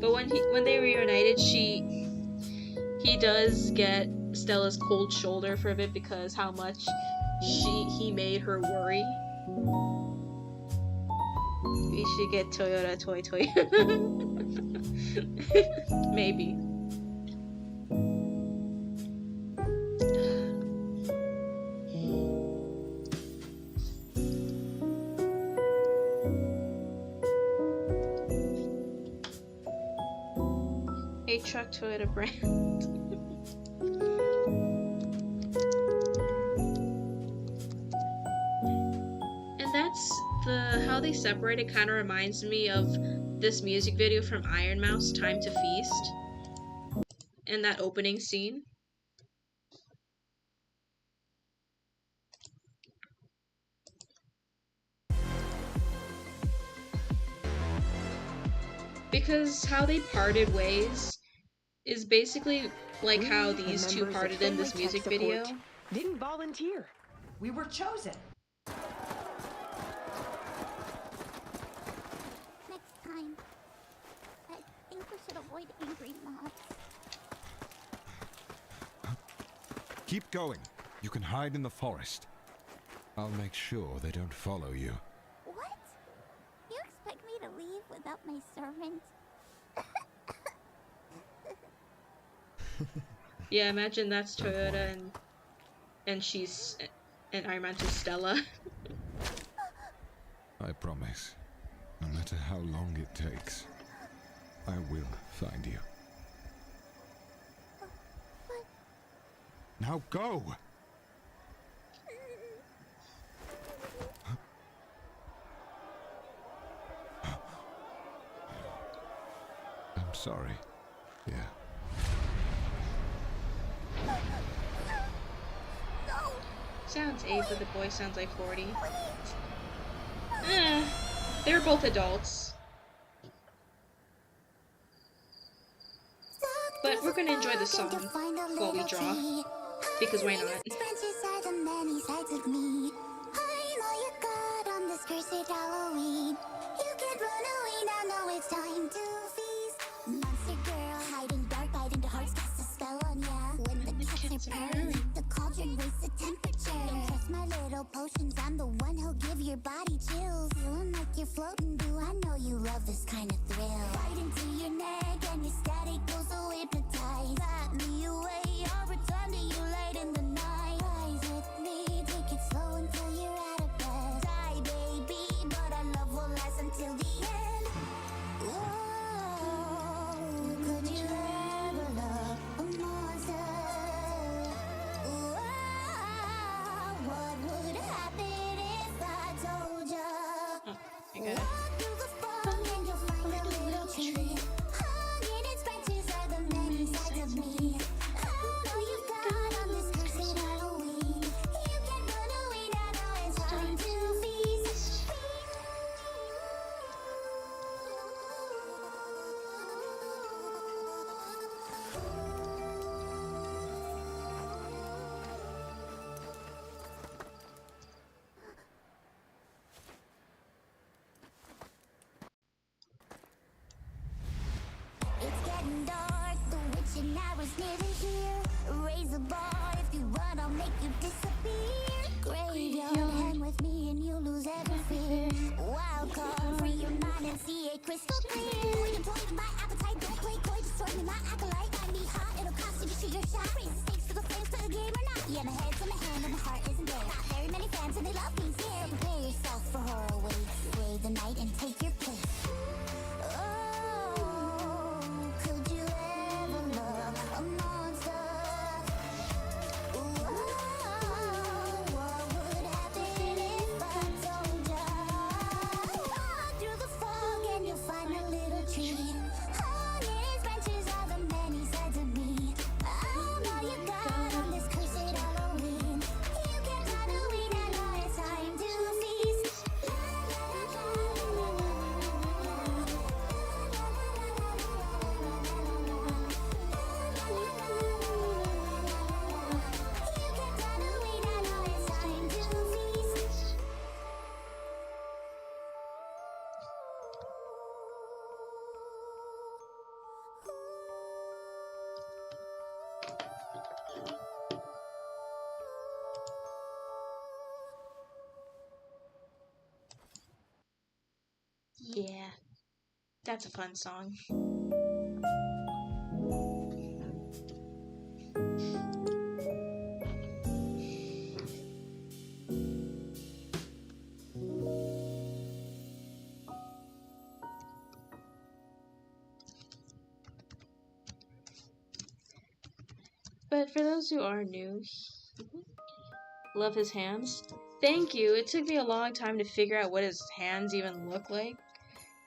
But when they reunited, he does get Stella's cold shoulder for a bit because how much he made her worry. We should get Toyota toy. Maybe. A truck Toyota brand. And that's how they separated kind of reminds me of this music video from Iron Mouse, Time to Feast. And that opening scene. Because how they parted ways is basically like how these two parted in this music video. Didn't volunteer. We were chosen. Next time, I think we should avoid angry mobs. Keep going. You can hide in the forest. I'll make sure they don't follow you. What? You expect me to leave without my servant? Yeah, imagine that's Toyota and Iron Man's is Stella. I promise. No matter how long it takes, I will find you. But Now go! I'm sorry. Yeah. Sounds 8, but the boy sounds like 40. They're both adults. But we're gonna enjoy the song while we draw. Because why not? The cauldron raise the temperature. Don't trust my little potions, I'm the one who'll give your body chills. Feeling like you're floating, boo, I know you love this kind of thrill. Right into your neck and your static goes so hypnotized. Got me away, I'll return to you late in the night. Rise with me, take it slow until you're out of breath. Die, baby, but our love will last until the end. Whoa, could you ever love a monster? What would happen if I told ya? Okay. Walk through the fog and you'll find a wishing I was never here. Raise a bar, if you run, I'll make you disappear. Graveyard, hang with me and you lose every fear. Wild card, free your mind and see it crystal clear. Point to my appetite, don't play coy, destroy me, my acolyte. I need hot, it'll cost you to shoot your shot. Raise the stakes for the flames, play the game or not. Yeah, my head's in my hand and my heart isn't there. Not very many fans and they love me, yeah. Prepare yourself for horror waits. Brave the night and take your place. Oh, could you ever love a monster? Ooh, what would happen if I told ya? Walk through the fog and you'll find a little tree. On its branches are the many sides of me. I'll know you got on this cursed Halloween. You can Halloween and now it's time to feast. Yeah, that's a fun song. But for those who are new, love his hands. Thank you. It took me a long time to figure out what his hands even look like,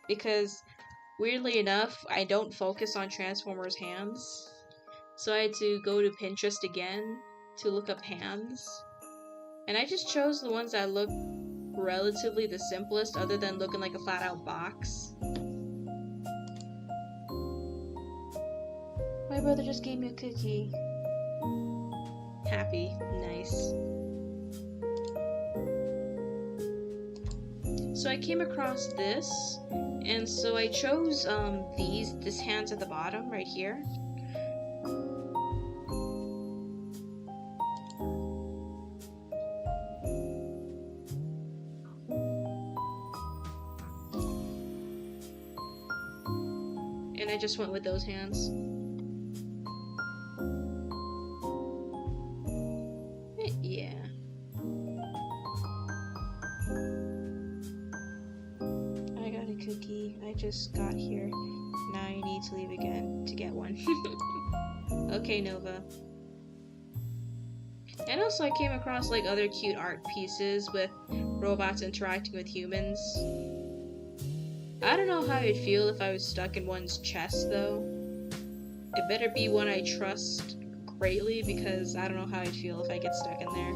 because weirdly enough, I don't focus on Transformers hands. So I had to go to Pinterest again to look up hands. And I just chose the ones that look relatively the simplest, other than looking like a flat out box. My brother just gave me a cookie. Happy. Nice. So I came across this, and so I chose this hands at the bottom right here. And I just went with those hands. Yeah. I got a cookie. I just got here. Now I need to leave again to get one. Okay, Nova. And also I came across like other cute art pieces with robots interacting with humans. I don't know how I'd feel if I was stuck in one's chest though. It better be one I trust greatly, because I don't know how I'd feel if I get stuck in there.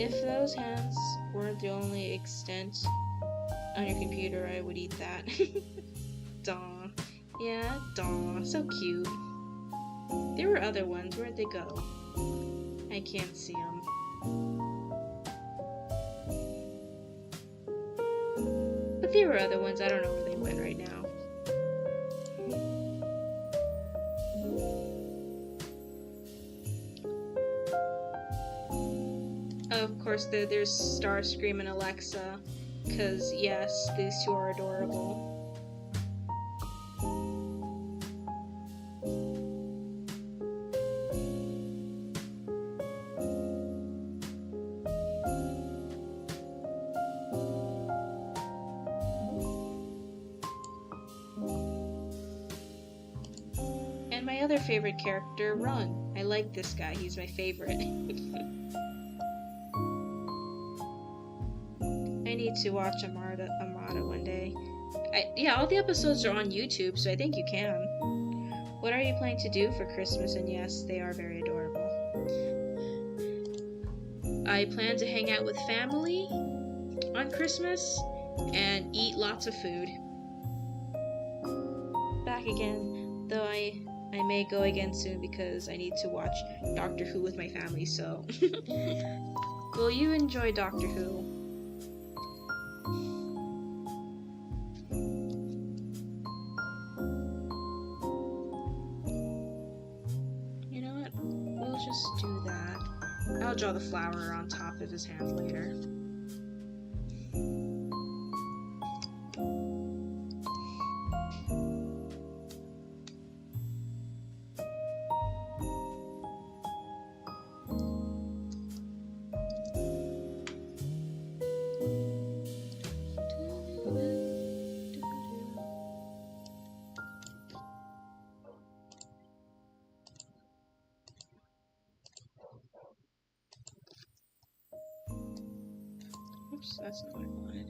If those hands weren't the only extent on your computer, I would eat that. Daw. Yeah, daw. So cute. There were other ones. Where'd they go? I can't see them. But there were other ones. I don't know where they went right now. Of course, there's Starscream and Alexa, because yes, these two are adorable. And my other favorite character, Run. I like this guy, he's my favorite. I need to watch Armada one day. Yeah, all the episodes are on YouTube, so I think you can. What are you planning to do for Christmas? And yes, they are very adorable. I plan to hang out with family on Christmas and eat lots of food. Back again, though I may go again soon because I need to watch Doctor Who with my family, so... Will you enjoy Doctor Who? just do that. I'll draw the flower on top of his hand later. Oops, that's not what I wanted.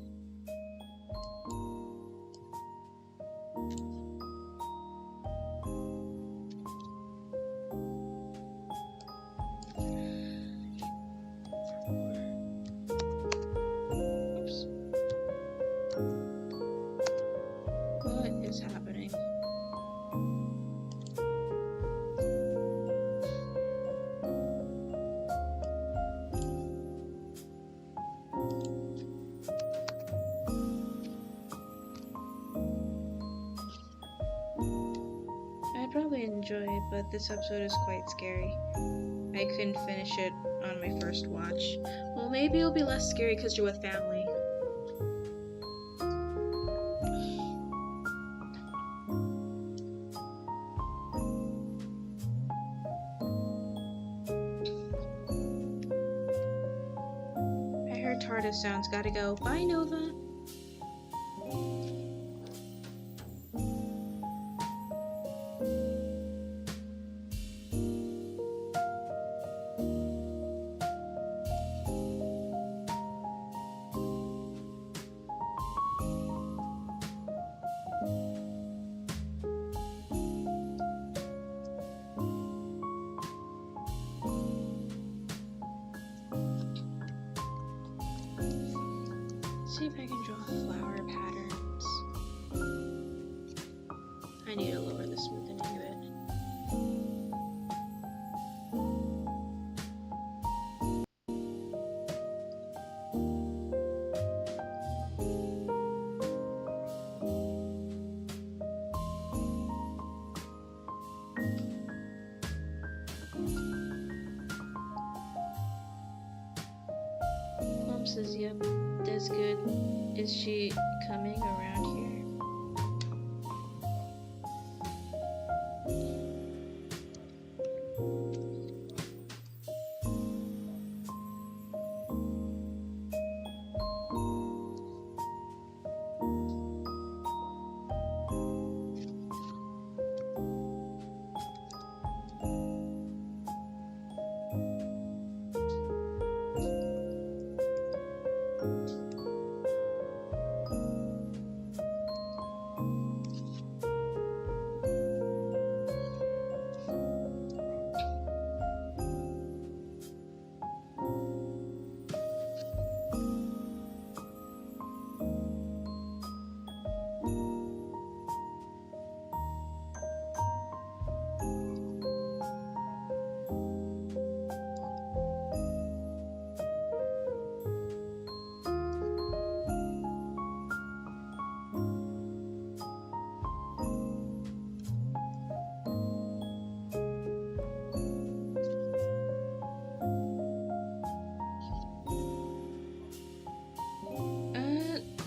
Oops. What is happening? I'd probably enjoy it, but this episode is quite scary. I couldn't finish it on my first watch. Well, maybe it'll be less scary because you're with family. I heard TARDIS sounds. Gotta go. Bye, Nova. See if I can draw flower patterns. I need to lower the smoothing a bit. Mom says, yep, that's good. Is she coming around here?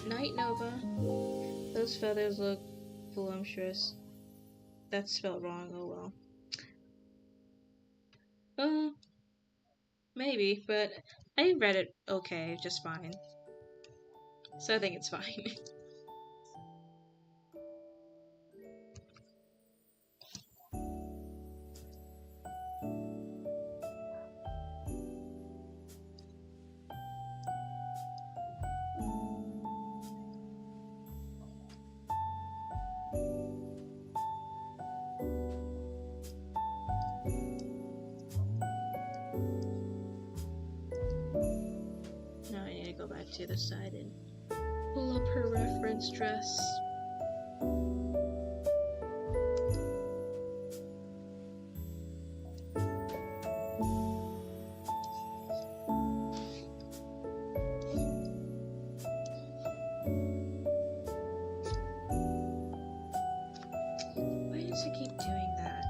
Night Nova. Those feathers look voluptuous. That's spelled wrong, oh well. Maybe, but I read it okay, just fine. So I think it's fine. Now I need to go back to the side and pull up her reference dress. Why does it keep doing that?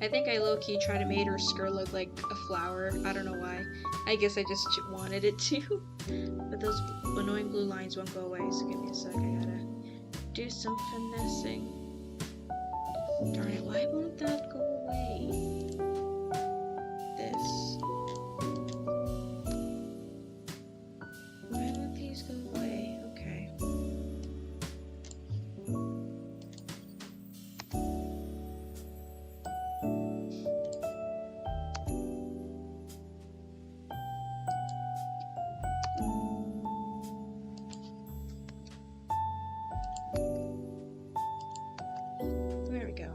I think I low-key tried to make her skirt look like a flower. I don't know why. I guess I just wanted it to. But those annoying blue lines won't go away, so give me a sec. I gotta do some finessing. Darn it, why won't that go away? This. Why won't these go away? Okay. There we go.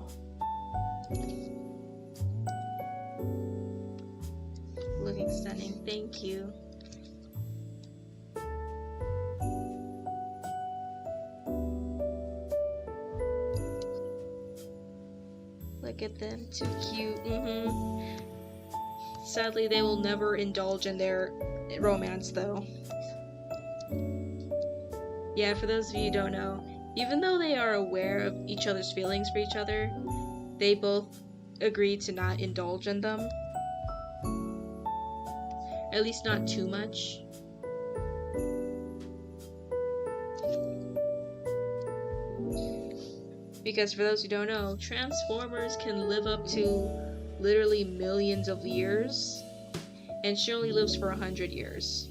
Looking stunning, thank you. Look at them, too cute. Sadly, they will never indulge in their romance, though. Yeah, for those of you who don't know, even though they are aware of each other's feelings for each other, they both agree to not indulge in them. At least not too much. Because for those who don't know, Transformers can live up to literally millions of years, and she only lives for 100 years.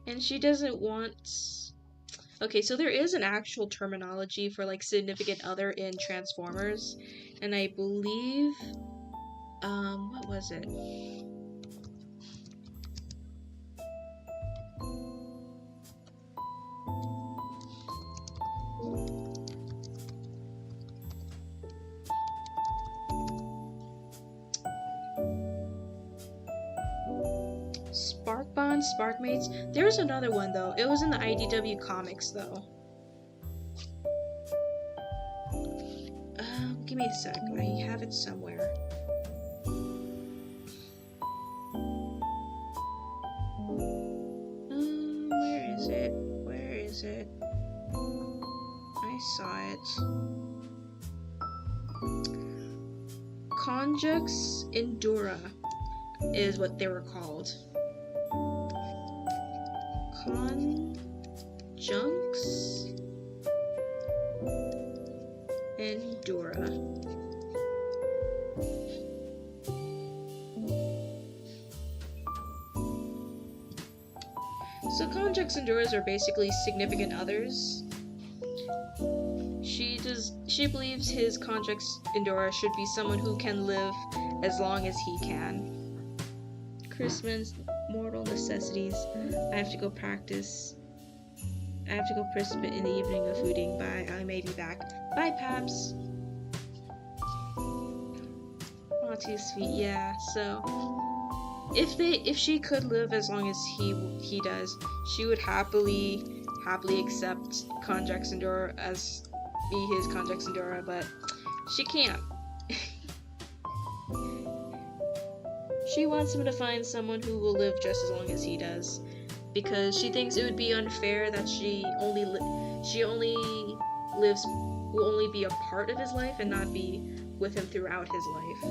And she doesn't want... Okay, so there is an actual terminology for like significant other in Transformers, and I believe, what was it? Spark Bonds, Spark Mates. There's another one though. It was in the IDW comics though. Give me a sec. I have it somewhere. Where is it? Where is it? I saw it. Conjux Endura is what they were called. Conjux Endura. So Conjux Enduras are basically significant others. She believes his Conjux Endura should be someone who can live as long as he can. Christmas, mortal necessities. I have to go practice. I have to go participate in the evening of fooding. Bye. I may be back. Bye, Paps. Aw, too sweet. Yeah. So, if she could live as long as he does, she would happily accept Conjux Endura as be his Conjux Endura, but she can't. She wants him to find someone who will live just as long as he does, because she thinks it would be unfair that will only be a part of his life and not be with him throughout his life.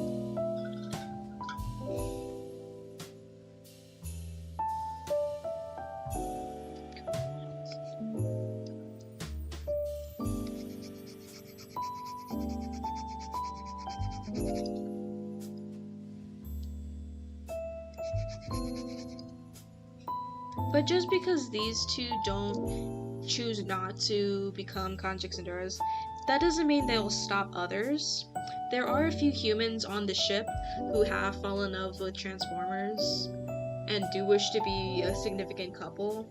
But just because these two don't choose not to become Conjux Enduras, that doesn't mean they will stop others. There are a few humans on the ship who have fallen in love with Transformers and do wish to be a significant couple.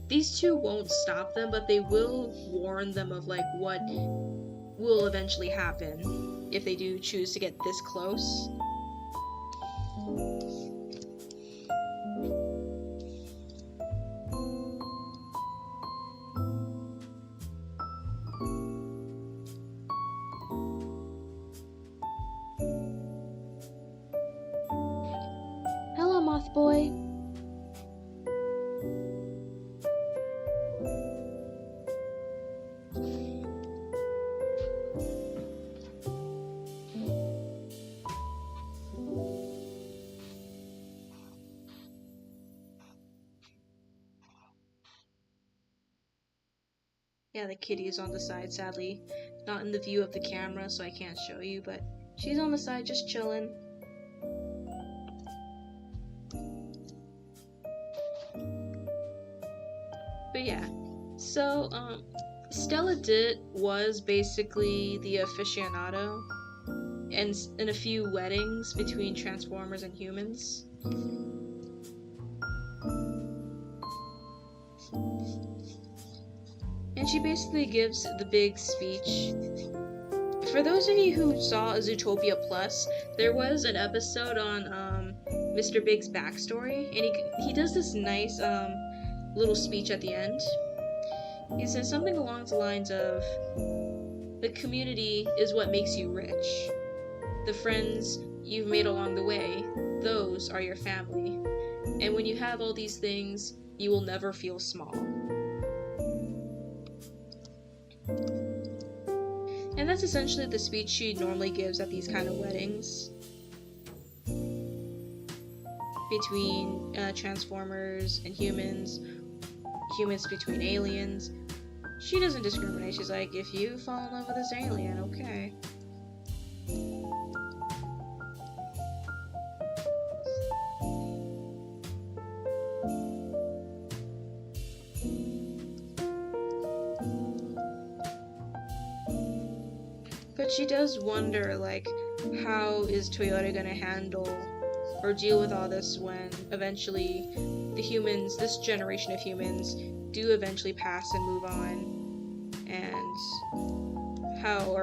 These two won't stop them, but they will warn them of like what will eventually happen if they do choose to get this close. Hello, Moth Boy. Yeah, the kitty is on the side, sadly. Not in the view of the camera, so I can't show you, but she's on the side just chilling. But yeah, so, Stella Ditt was basically the aficionado in a few weddings between Transformers and humans. And she basically gives the big speech. For those of you who saw Zootopia Plus, there was an episode on Mr. Big's backstory, and he does this nice little speech at the end. He says something along the lines of, "The community is what makes you rich. The friends you've made along the way, those are your family. And when you have all these things, you will never feel small." And that's essentially the speech she normally gives at these kind of weddings. Between Transformers and humans, humans between aliens. She doesn't discriminate. She's like, if you fall in love with this alien, okay. But she does wonder, like, how is Toyota gonna handle or deal with all this when eventually the humans, this generation of humans, do eventually pass and move on, and how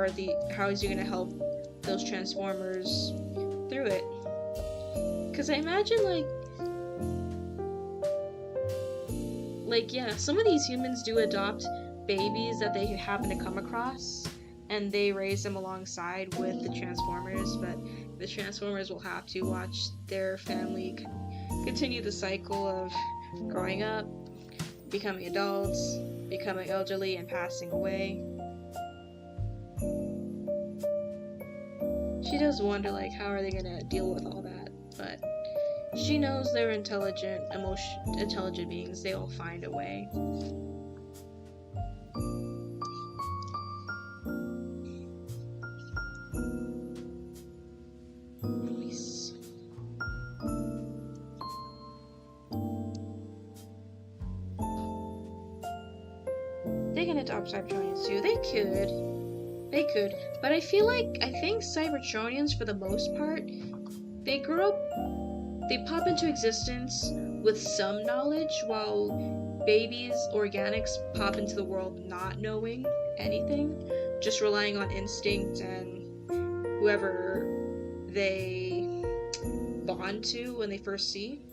is he gonna help those Transformers through it? Because I imagine like yeah, some of these humans do adopt babies that they happen to come across, and they raise them alongside with the Transformers, but the Transformers will have to watch their family continue the cycle of growing up, becoming adults, becoming elderly, and passing away. She does wonder, like, how are they gonna deal with all that, but she knows they're intelligent beings. They will find a way. They can adopt Cybertronians too. They could. But I think Cybertronians, for the most part, they grow up, they pop into existence with some knowledge, while babies, organics, pop into the world not knowing anything, just relying on instinct and whoever they bond to when they first see.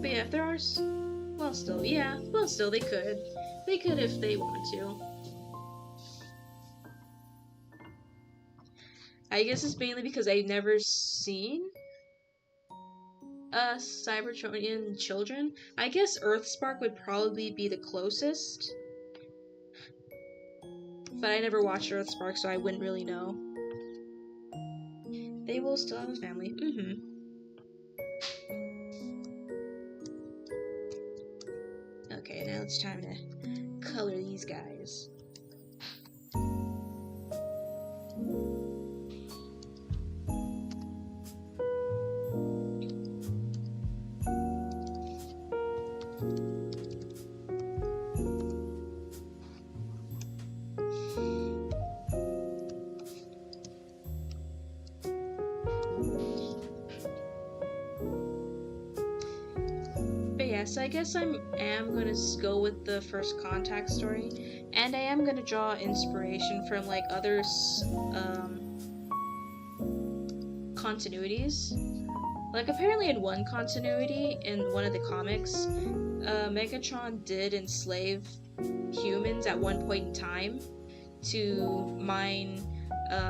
But yeah, if there are, still, they could. They could if they wanted to. I guess it's mainly because I've never seen Cybertronian children. I guess Earthspark would probably be the closest. But I never watched Earthspark, so I wouldn't really know. They will still have a family. Okay, now it's time to color these guys. So I guess I am gonna go with the First Contact story, and I am gonna draw inspiration from like other continuities. Like apparently in one continuity in one of the comics, Megatron did enslave humans at one point in time to mine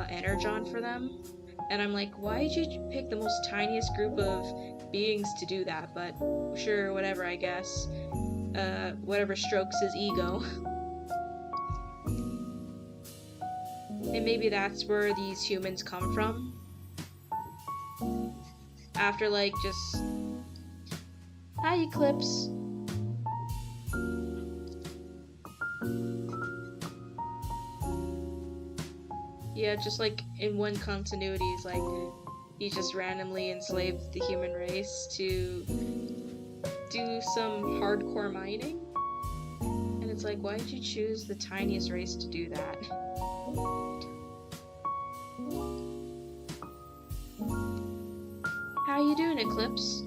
energon for them, and I'm like, why did you pick the most tiniest group of beings to do that? But sure, whatever, I guess. Whatever strokes his ego. And maybe that's where these humans come from. After like just Hi, Eclipse. Yeah, just like in one continuity, it's like he just randomly enslaved the human race to do some hardcore mining. And it's like, why did you choose the tiniest race to do that? How you doing, Eclipse?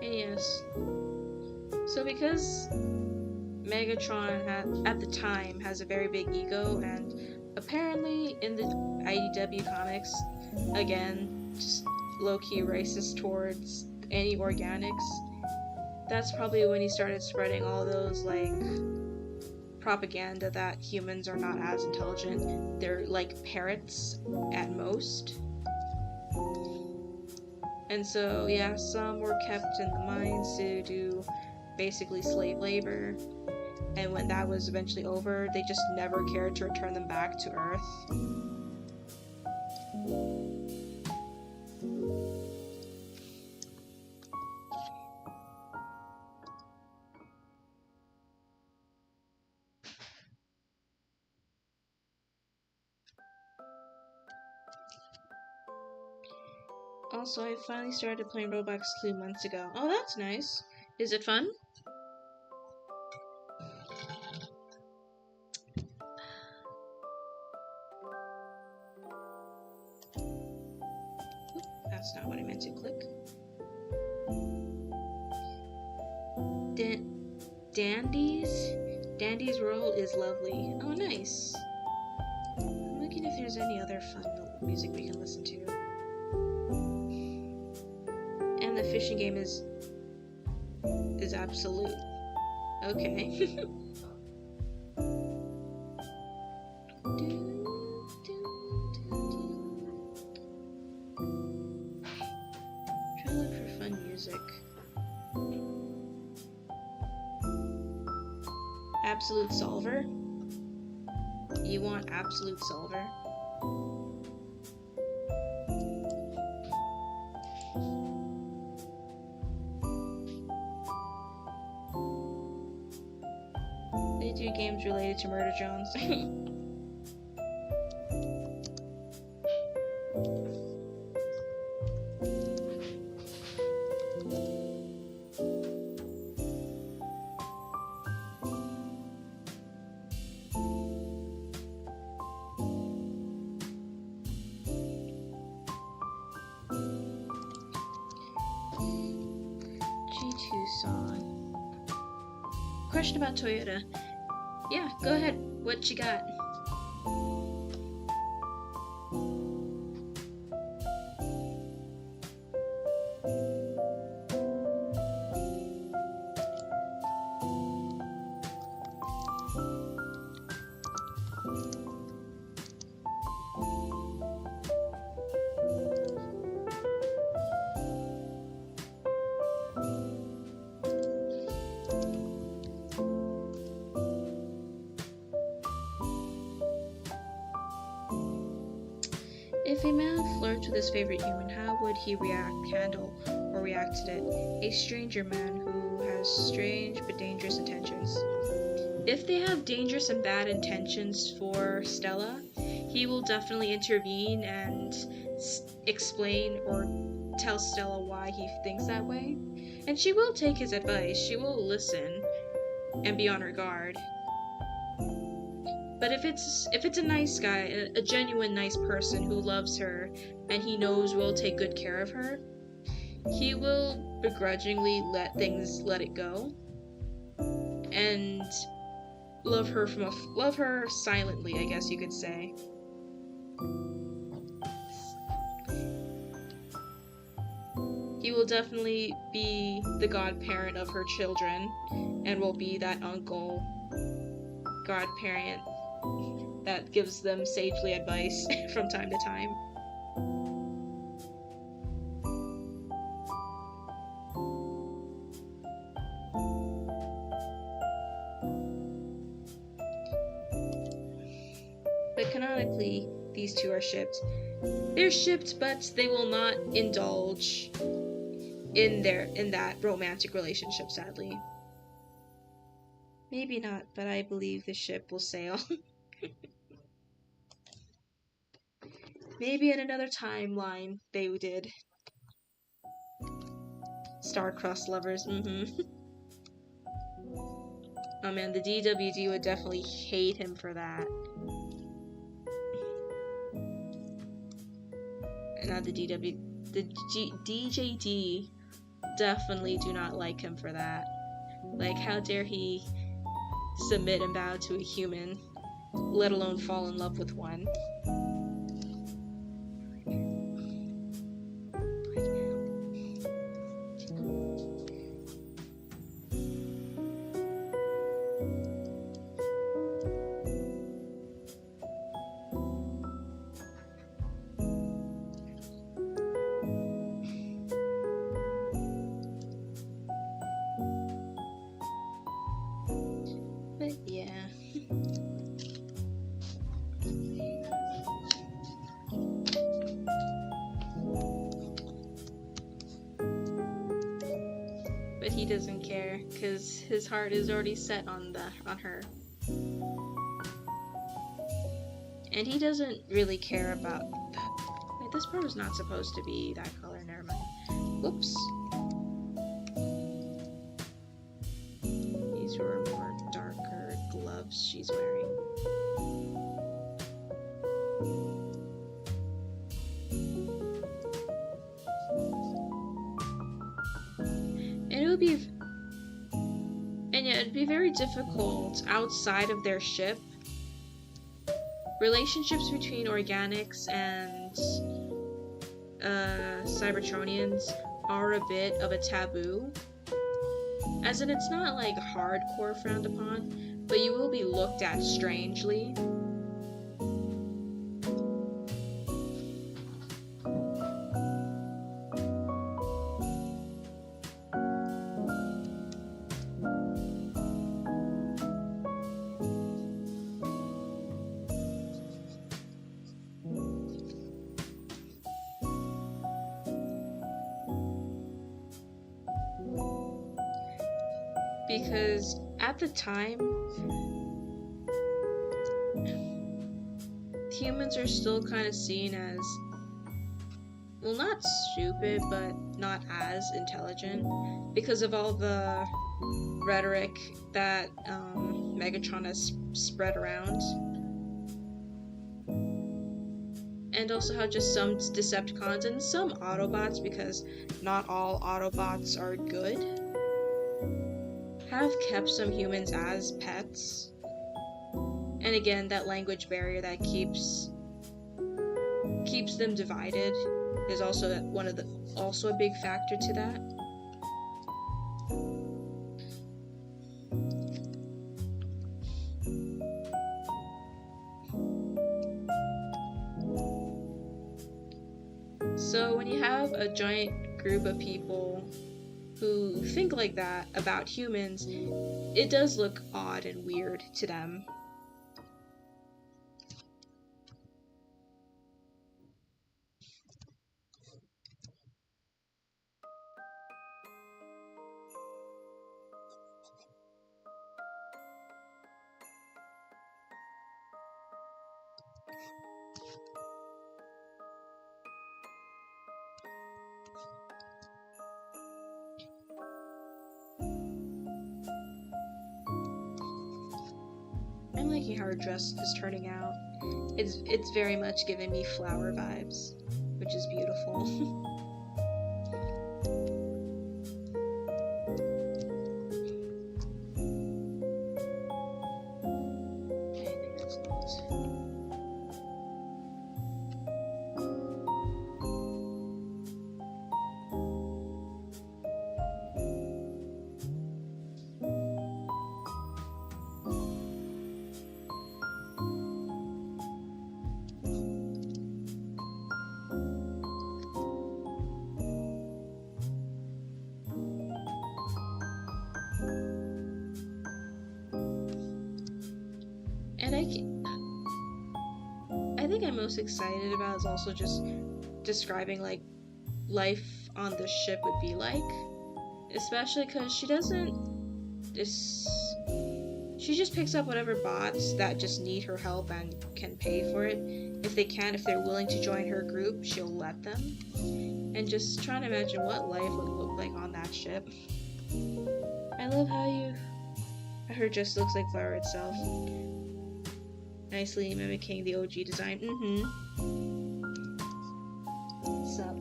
And yes, so because Megatron at the time has a very big ego, and apparently in the IDW comics, again, just low-key racist towards any organics, that's probably when he started spreading all those, like, propaganda that humans are not as intelligent. They're like parrots at most. And so, yeah, some were kept in the mines to do basically slave labor. And when that was eventually over, they just never cared to return them back to Earth. Also, I finally started playing Roblox 2 months ago. Oh, that's nice. Is it fun? That's not what I meant to click. Dandy's role is lovely. Oh, nice. I'm looking if there's any other fun music we can listen to. And the fishing game is absolute. Okay. Try to look for fun music. Absolute Solver? You want Absolute Solver? They do games related to Murder Jones. G2 song. Question about Toyota. Yeah, go ahead. What you got? If a man flirts with his favorite human, how would he handle or react to it? A stranger man who has strange but dangerous intentions. If they have dangerous and bad intentions for Stella, he will definitely intervene and explain or tell Stella why he thinks that way. And she will take his advice. She will listen and be on her guard. But if it's a nice guy, a genuine nice person who loves her and he knows will take good care of her, he will begrudgingly let it go and love her silently, I guess you could say. He will definitely be the godparent of her children and will be that uncle godparent that gives them sagely advice from time to time. But canonically, these two are shipped. They're shipped, but they will not indulge in that romantic relationship, sadly. Maybe not, but I believe the ship will sail. Maybe in another timeline they did. Star-crossed lovers, Oh man, the DWD would definitely hate him for that. Not the DJD definitely do not like him for that. Like, how dare he submit and bow to a human, let alone fall in love with one. But yeah. But he doesn't care, because his heart is already set on her. And he doesn't really care about that. Wait, this part was not supposed to be that color, never mind. Whoops. These were more darker gloves she's wearing. It'd be very difficult outside of their ship. Relationships between organics and Cybertronians are a bit of a taboo. As in, it's not like hardcore frowned upon, but you will be looked at strangely. Because at the time, humans are still kind of seen as, well, not stupid, but not as intelligent because of all the rhetoric that Megatron has spread around. And also how just some Decepticons and some Autobots, because not all Autobots are good, have kept some humans as pets. And again, that language barrier that keeps them divided is also a big factor to that. So when you have a giant group of people who think like that about humans, it does look odd and weird to them. I'm liking how her dress is turning out. It's very much giving me flower vibes, which is beautiful. And I think I'm most excited about is also just describing like life on the ship would be like, especially because she just picks up whatever bots that just need her help and can pay for it. If they're willing to join her group, she'll let them. And just trying to imagine what life would look like on that ship. I love how her just looks like Flower itself. Nicely mimicking the OG design. What's up?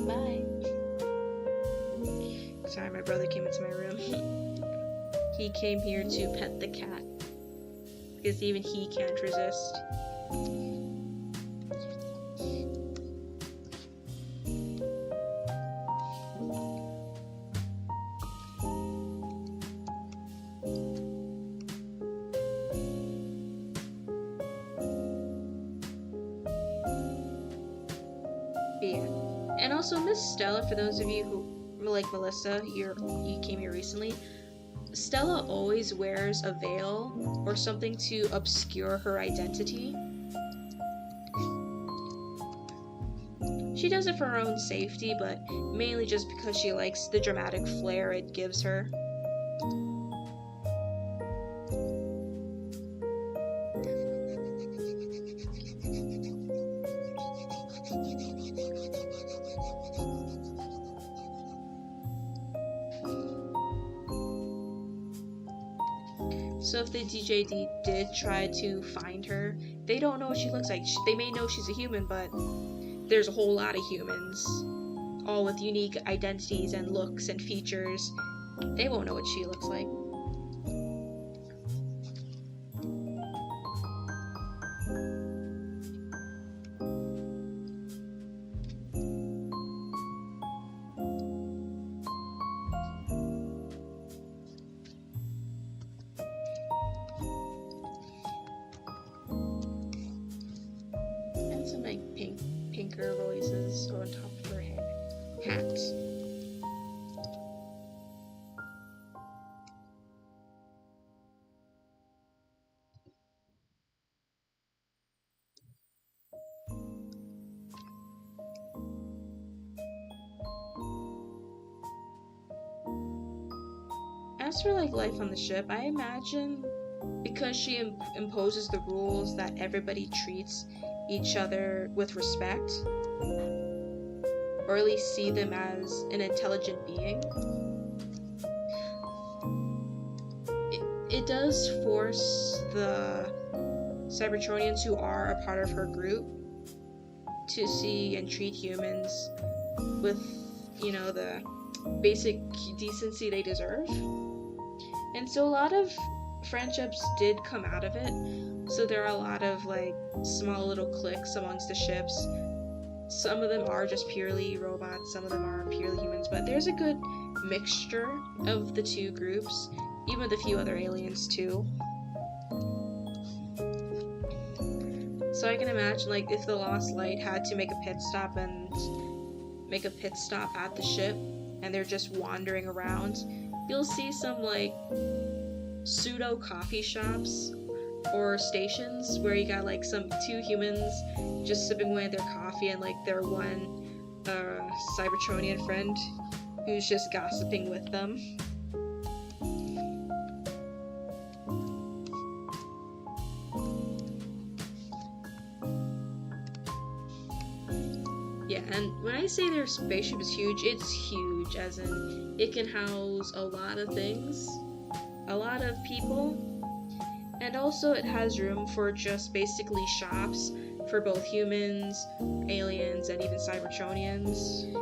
Bye. Sorry, my brother came into my room. He came here to pet the cat. Because even he can't resist. And also Miss Stella, for those of you who, like Melissa, you came here recently, Stella always wears a veil or something to obscure her identity. She does it for her own safety, but mainly just because she likes the dramatic flair it gives her. So if the DJD did try to find her, they don't know what she looks like. They may know she's a human, but there's a whole lot of humans, all with unique identities and looks and features. They won't know what she looks like. Pinker roses on top of her hat. As for like life on the ship, I imagine because she imposes the rules that everybody treats each other with respect, or at least see them as an intelligent being. It does force the Cybertronians who are a part of her group to see and treat humans with, you know, the basic decency they deserve. And so a lot of friendships did come out of it. So there are a lot of like small little cliques amongst the ships. Some of them are just purely robots, some of them are purely humans, but there's a good mixture of the two groups, even with a few other aliens too. So I can imagine like if the Lost Light had to make a pit stop at the ship and they're just wandering around, you'll see some like pseudo coffee shops or stations where you got like two humans just sipping away at their coffee and like their one Cybertronian friend who's just gossiping with them. Yeah, and when I say their spaceship is huge, it's huge, as in it can house a lot of things, a lot of people, and also it has room for just basically shops for both humans, aliens, and even Cybertronians.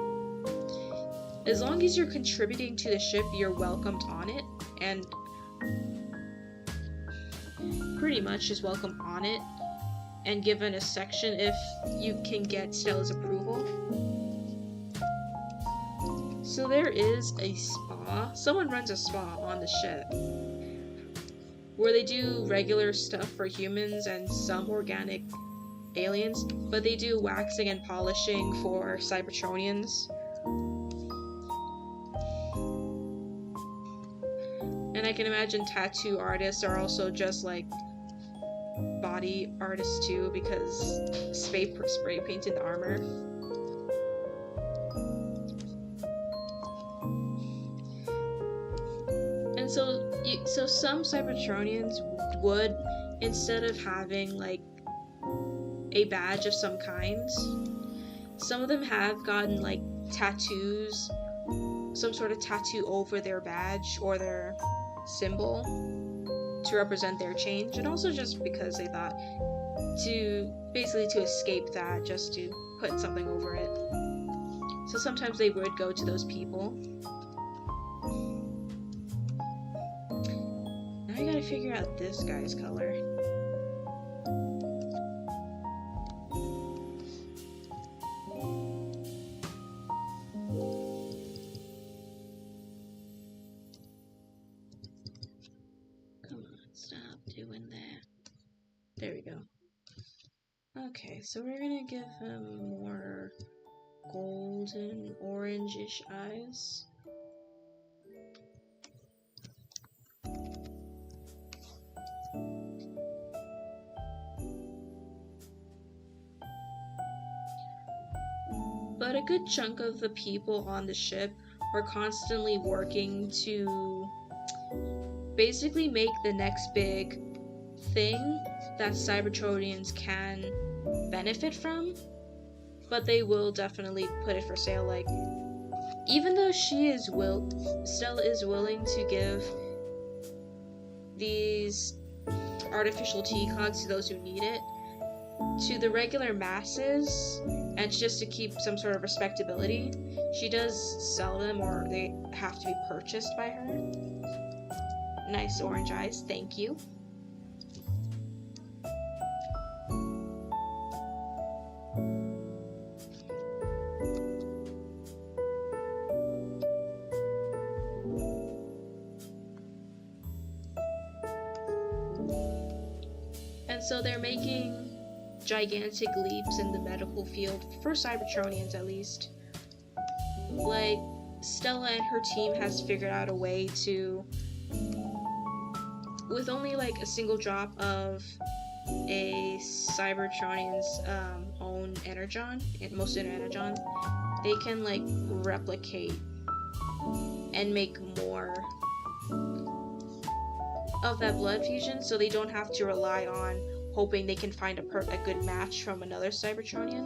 As long as you're contributing to the ship, you're welcomed on it, and pretty much is welcome on it, and given a section if you can get Stella's approval. So there is a spa. Someone runs a spa on the ship, where they do regular stuff for humans and some organic aliens, but they do waxing and polishing for Cybertronians. And I can imagine tattoo artists are also just like body artists too, because spray painted the armor. And so some Cybertronians would, instead of having like a badge of some kind, some of them have gotten like tattoos, some sort of tattoo over their badge or their symbol to represent their change, and also just because they thought to escape that, just to put something over it. So sometimes they would go to those people. Now I gotta figure out this guy's color. There we go. Okay, so we're gonna give him more golden orangish eyes. But a good chunk of the people on the ship are constantly working to basically make the next big thing that Cybertronians can benefit from, but they will definitely put it for sale. Like, even though Stella is willing to give these artificial teacogs to those who need it, to the regular masses, and just to keep some sort of respectability, she does sell them, or they have to be purchased by her. Nice orange eyes, thank you. And so they're making gigantic leaps in the medical field, for Cybertronians at least. Like, Stella and her team has figured out a way to, with only like a single drop of a Cybertronian's own energon, most energon, they can like replicate and make more of that blood fusion, so they don't have to rely on hoping they can find a good match from another Cybertronian.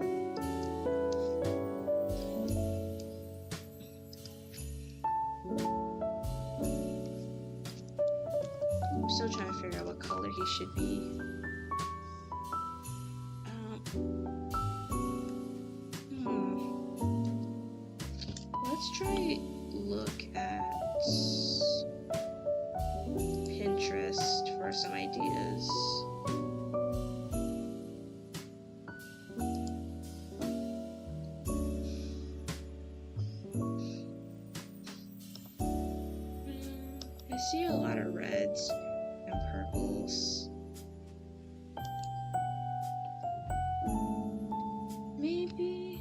I'm still trying to figure out what color he should be. Let's try look at Pinterest for some ideas. I see a lot of reds and purples. Maybe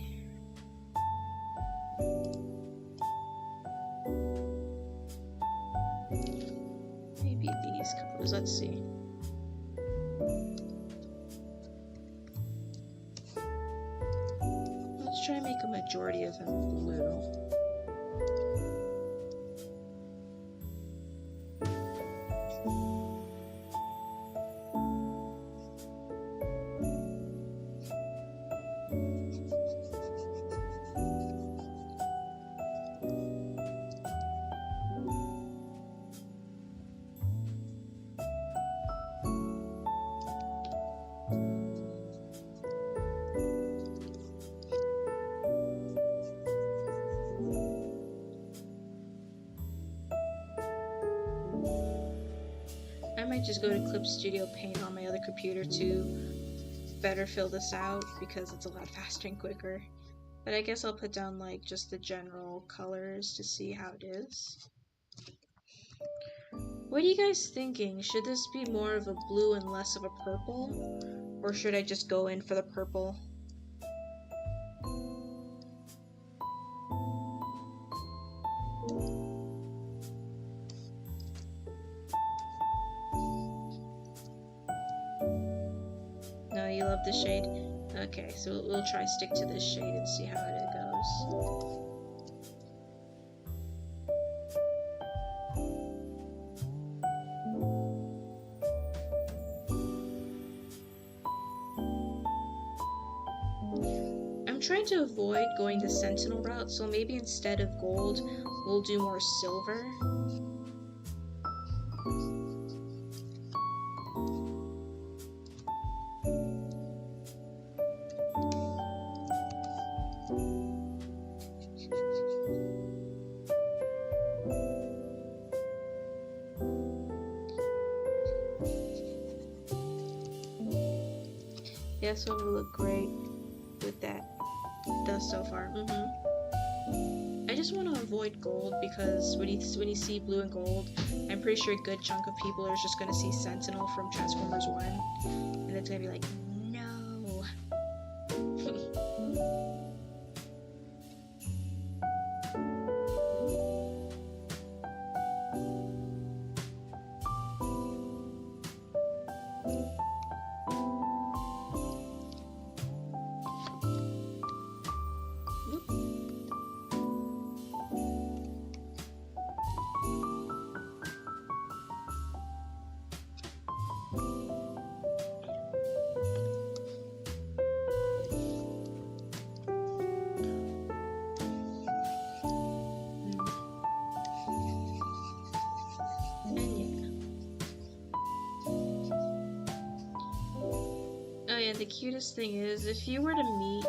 these colors. Let's see. Let's try and make a majority of them blue. just go to Clip Studio Paint on my other computer to better fill this out because it's a lot faster and quicker. But I guess I'll put down like just the general colors to see how it is. What are you guys thinking? Should this be more of a blue and less of a purple? Or should I just go in for the purple? No, you love the shade? Okay, so we'll try stick to this shade and see how it goes. I'm trying to avoid going the Sentinel route, so maybe instead of gold, we'll do more silver. Yeah, so it'll look great with that dust so far. I just want to avoid gold because when you see blue and gold, I'm pretty sure a good chunk of people are just going to see Sentinel from Transformers 1, and it's going to be like, no. And the cutest thing is, if you were to meet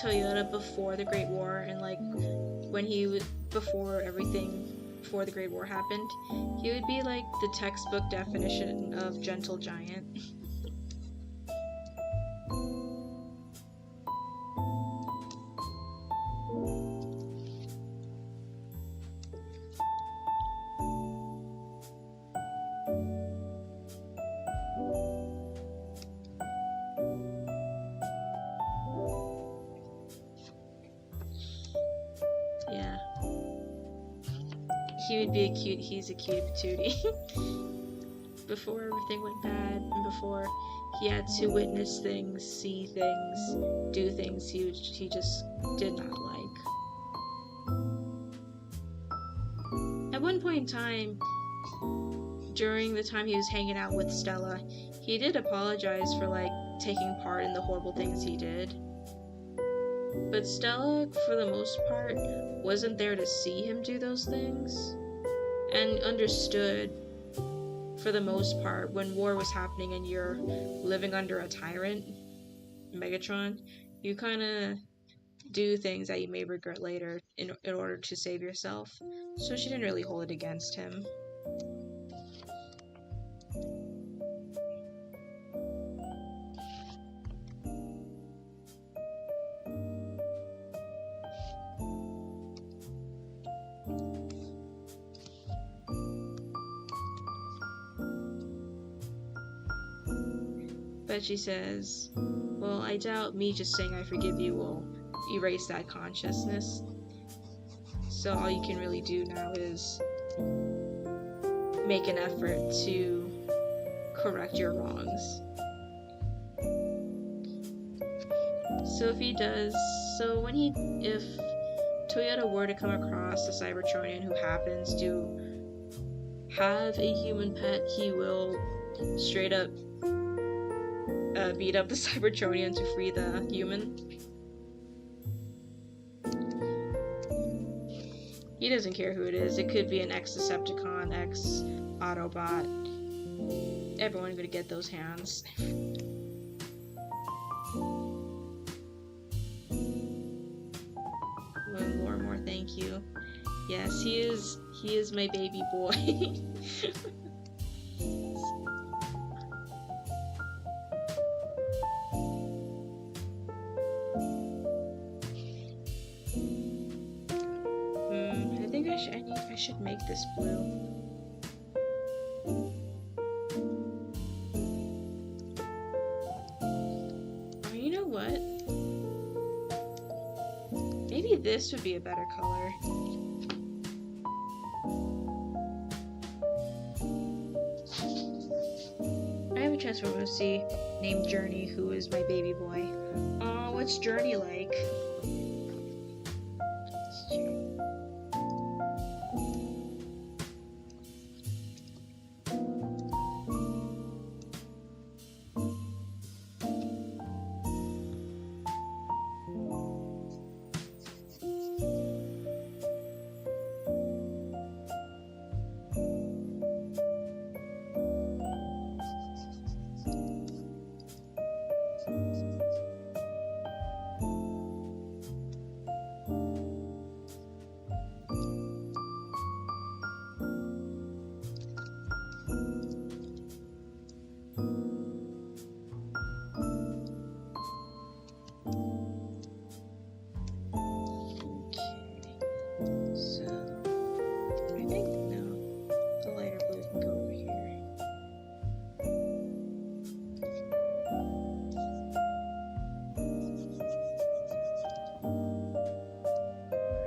Toyota before the Great War and like when he was before the Great War happened, he would be like the textbook definition of gentle giant. Yeah. He's a cutie patootie. Before everything went bad, and before he had to witness things, see things, do things he just did not like. At one point in time, during the time he was hanging out with Stella, he did apologize for like taking part in the horrible things he did. But Stella, for the most part, wasn't there to see him do those things, and understood, for the most part, when war was happening and you're living under a tyrant, Megatron, you kind of do things that you may regret later in order to save yourself. So she didn't really hold it against him. But she says, well, I doubt me just saying I forgive you will erase that consciousness. So all you can really do now is make an effort to correct your wrongs. So if he does, if Toyota were to come across a Cybertronian who happens to have a human pet, he will straight up beat up the Cybertronian to free the human. He doesn't care who it is. It could be an ex-Decepticon, ex-Autobot. Everyone's gonna get those hands. More, thank you. Yes, he is my baby boy. I should make this blue. Oh, you know what? Maybe this would be a better color. I have a Transformer named Journey, who is my baby boy. Aw, what's Journey like?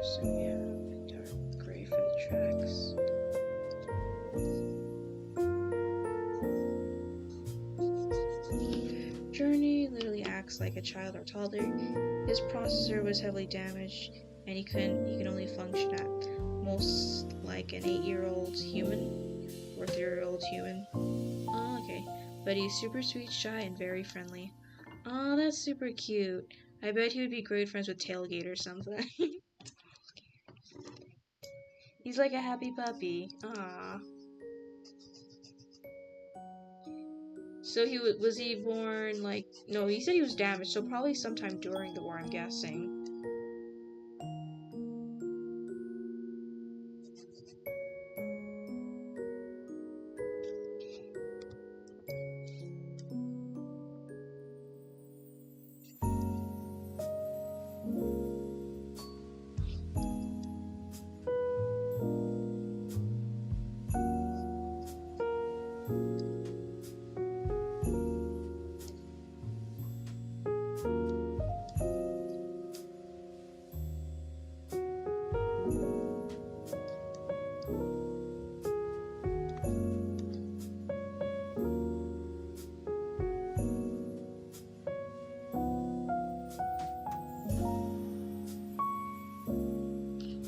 So yeah, dark gray for the tracks. Journey literally acts like a child or toddler. His processor was heavily damaged, and he can only function at most like an 8-year-old human or 3-year-old human. Oh, okay. But he's super sweet, shy, and very friendly. Oh, that's super cute. I bet he would be great friends with Tailgate or something. He's like a happy puppy. Aww. So was he born like... No, he said he was damaged, so probably sometime during the war, I'm guessing.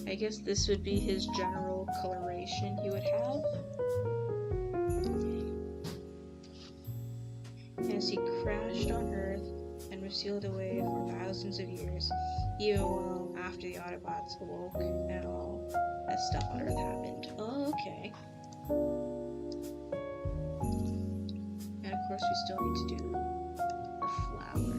I guess this would be his general coloration he would have. As he crashed on Earth and was sealed away for thousands of years, even well after the Autobots awoke and all that stuff on Earth happened. Oh, okay. And of course we still need to do the flower.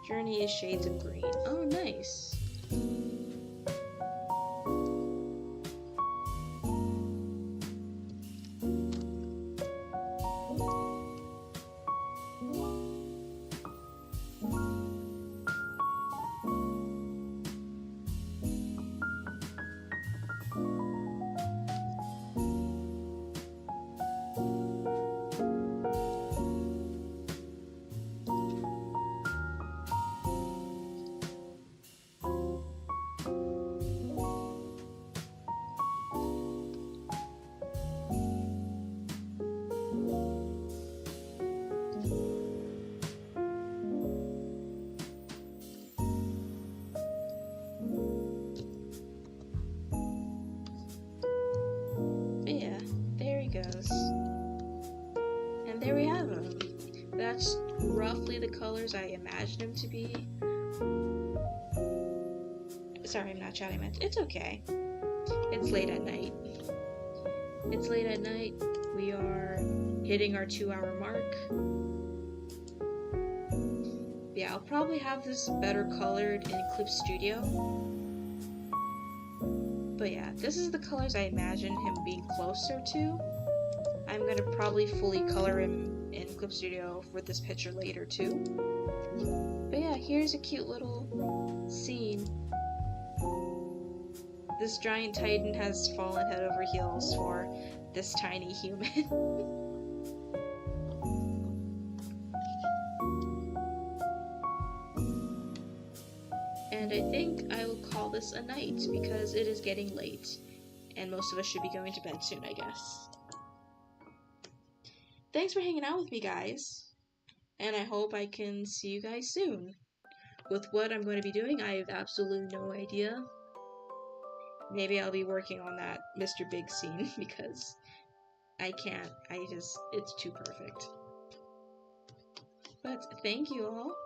Journey is shades of green. Oh, nice. Goes. And there we have him. That's roughly the colors I imagined him to be. Sorry, I'm not shouting. It's okay. It's late at night. It's late at night. We are hitting our 2-hour mark. The yeah, I'll probably have this better colored in Clip Studio. But yeah, this is the colors I imagine him being closer to. I'm gonna probably fully color him in Clip Studio for this picture later too. But yeah, here's a cute little scene. This giant titan has fallen head over heels for this tiny human. And I think I will call this a night because it is getting late and most of us should be going to bed soon, I guess. Thanks for hanging out with me, guys, and I hope I can see you guys soon. With what I'm going to be doing, I have absolutely no idea. Maybe I'll be working on that Mr. Big scene because I can't. It's too perfect. But thank you all.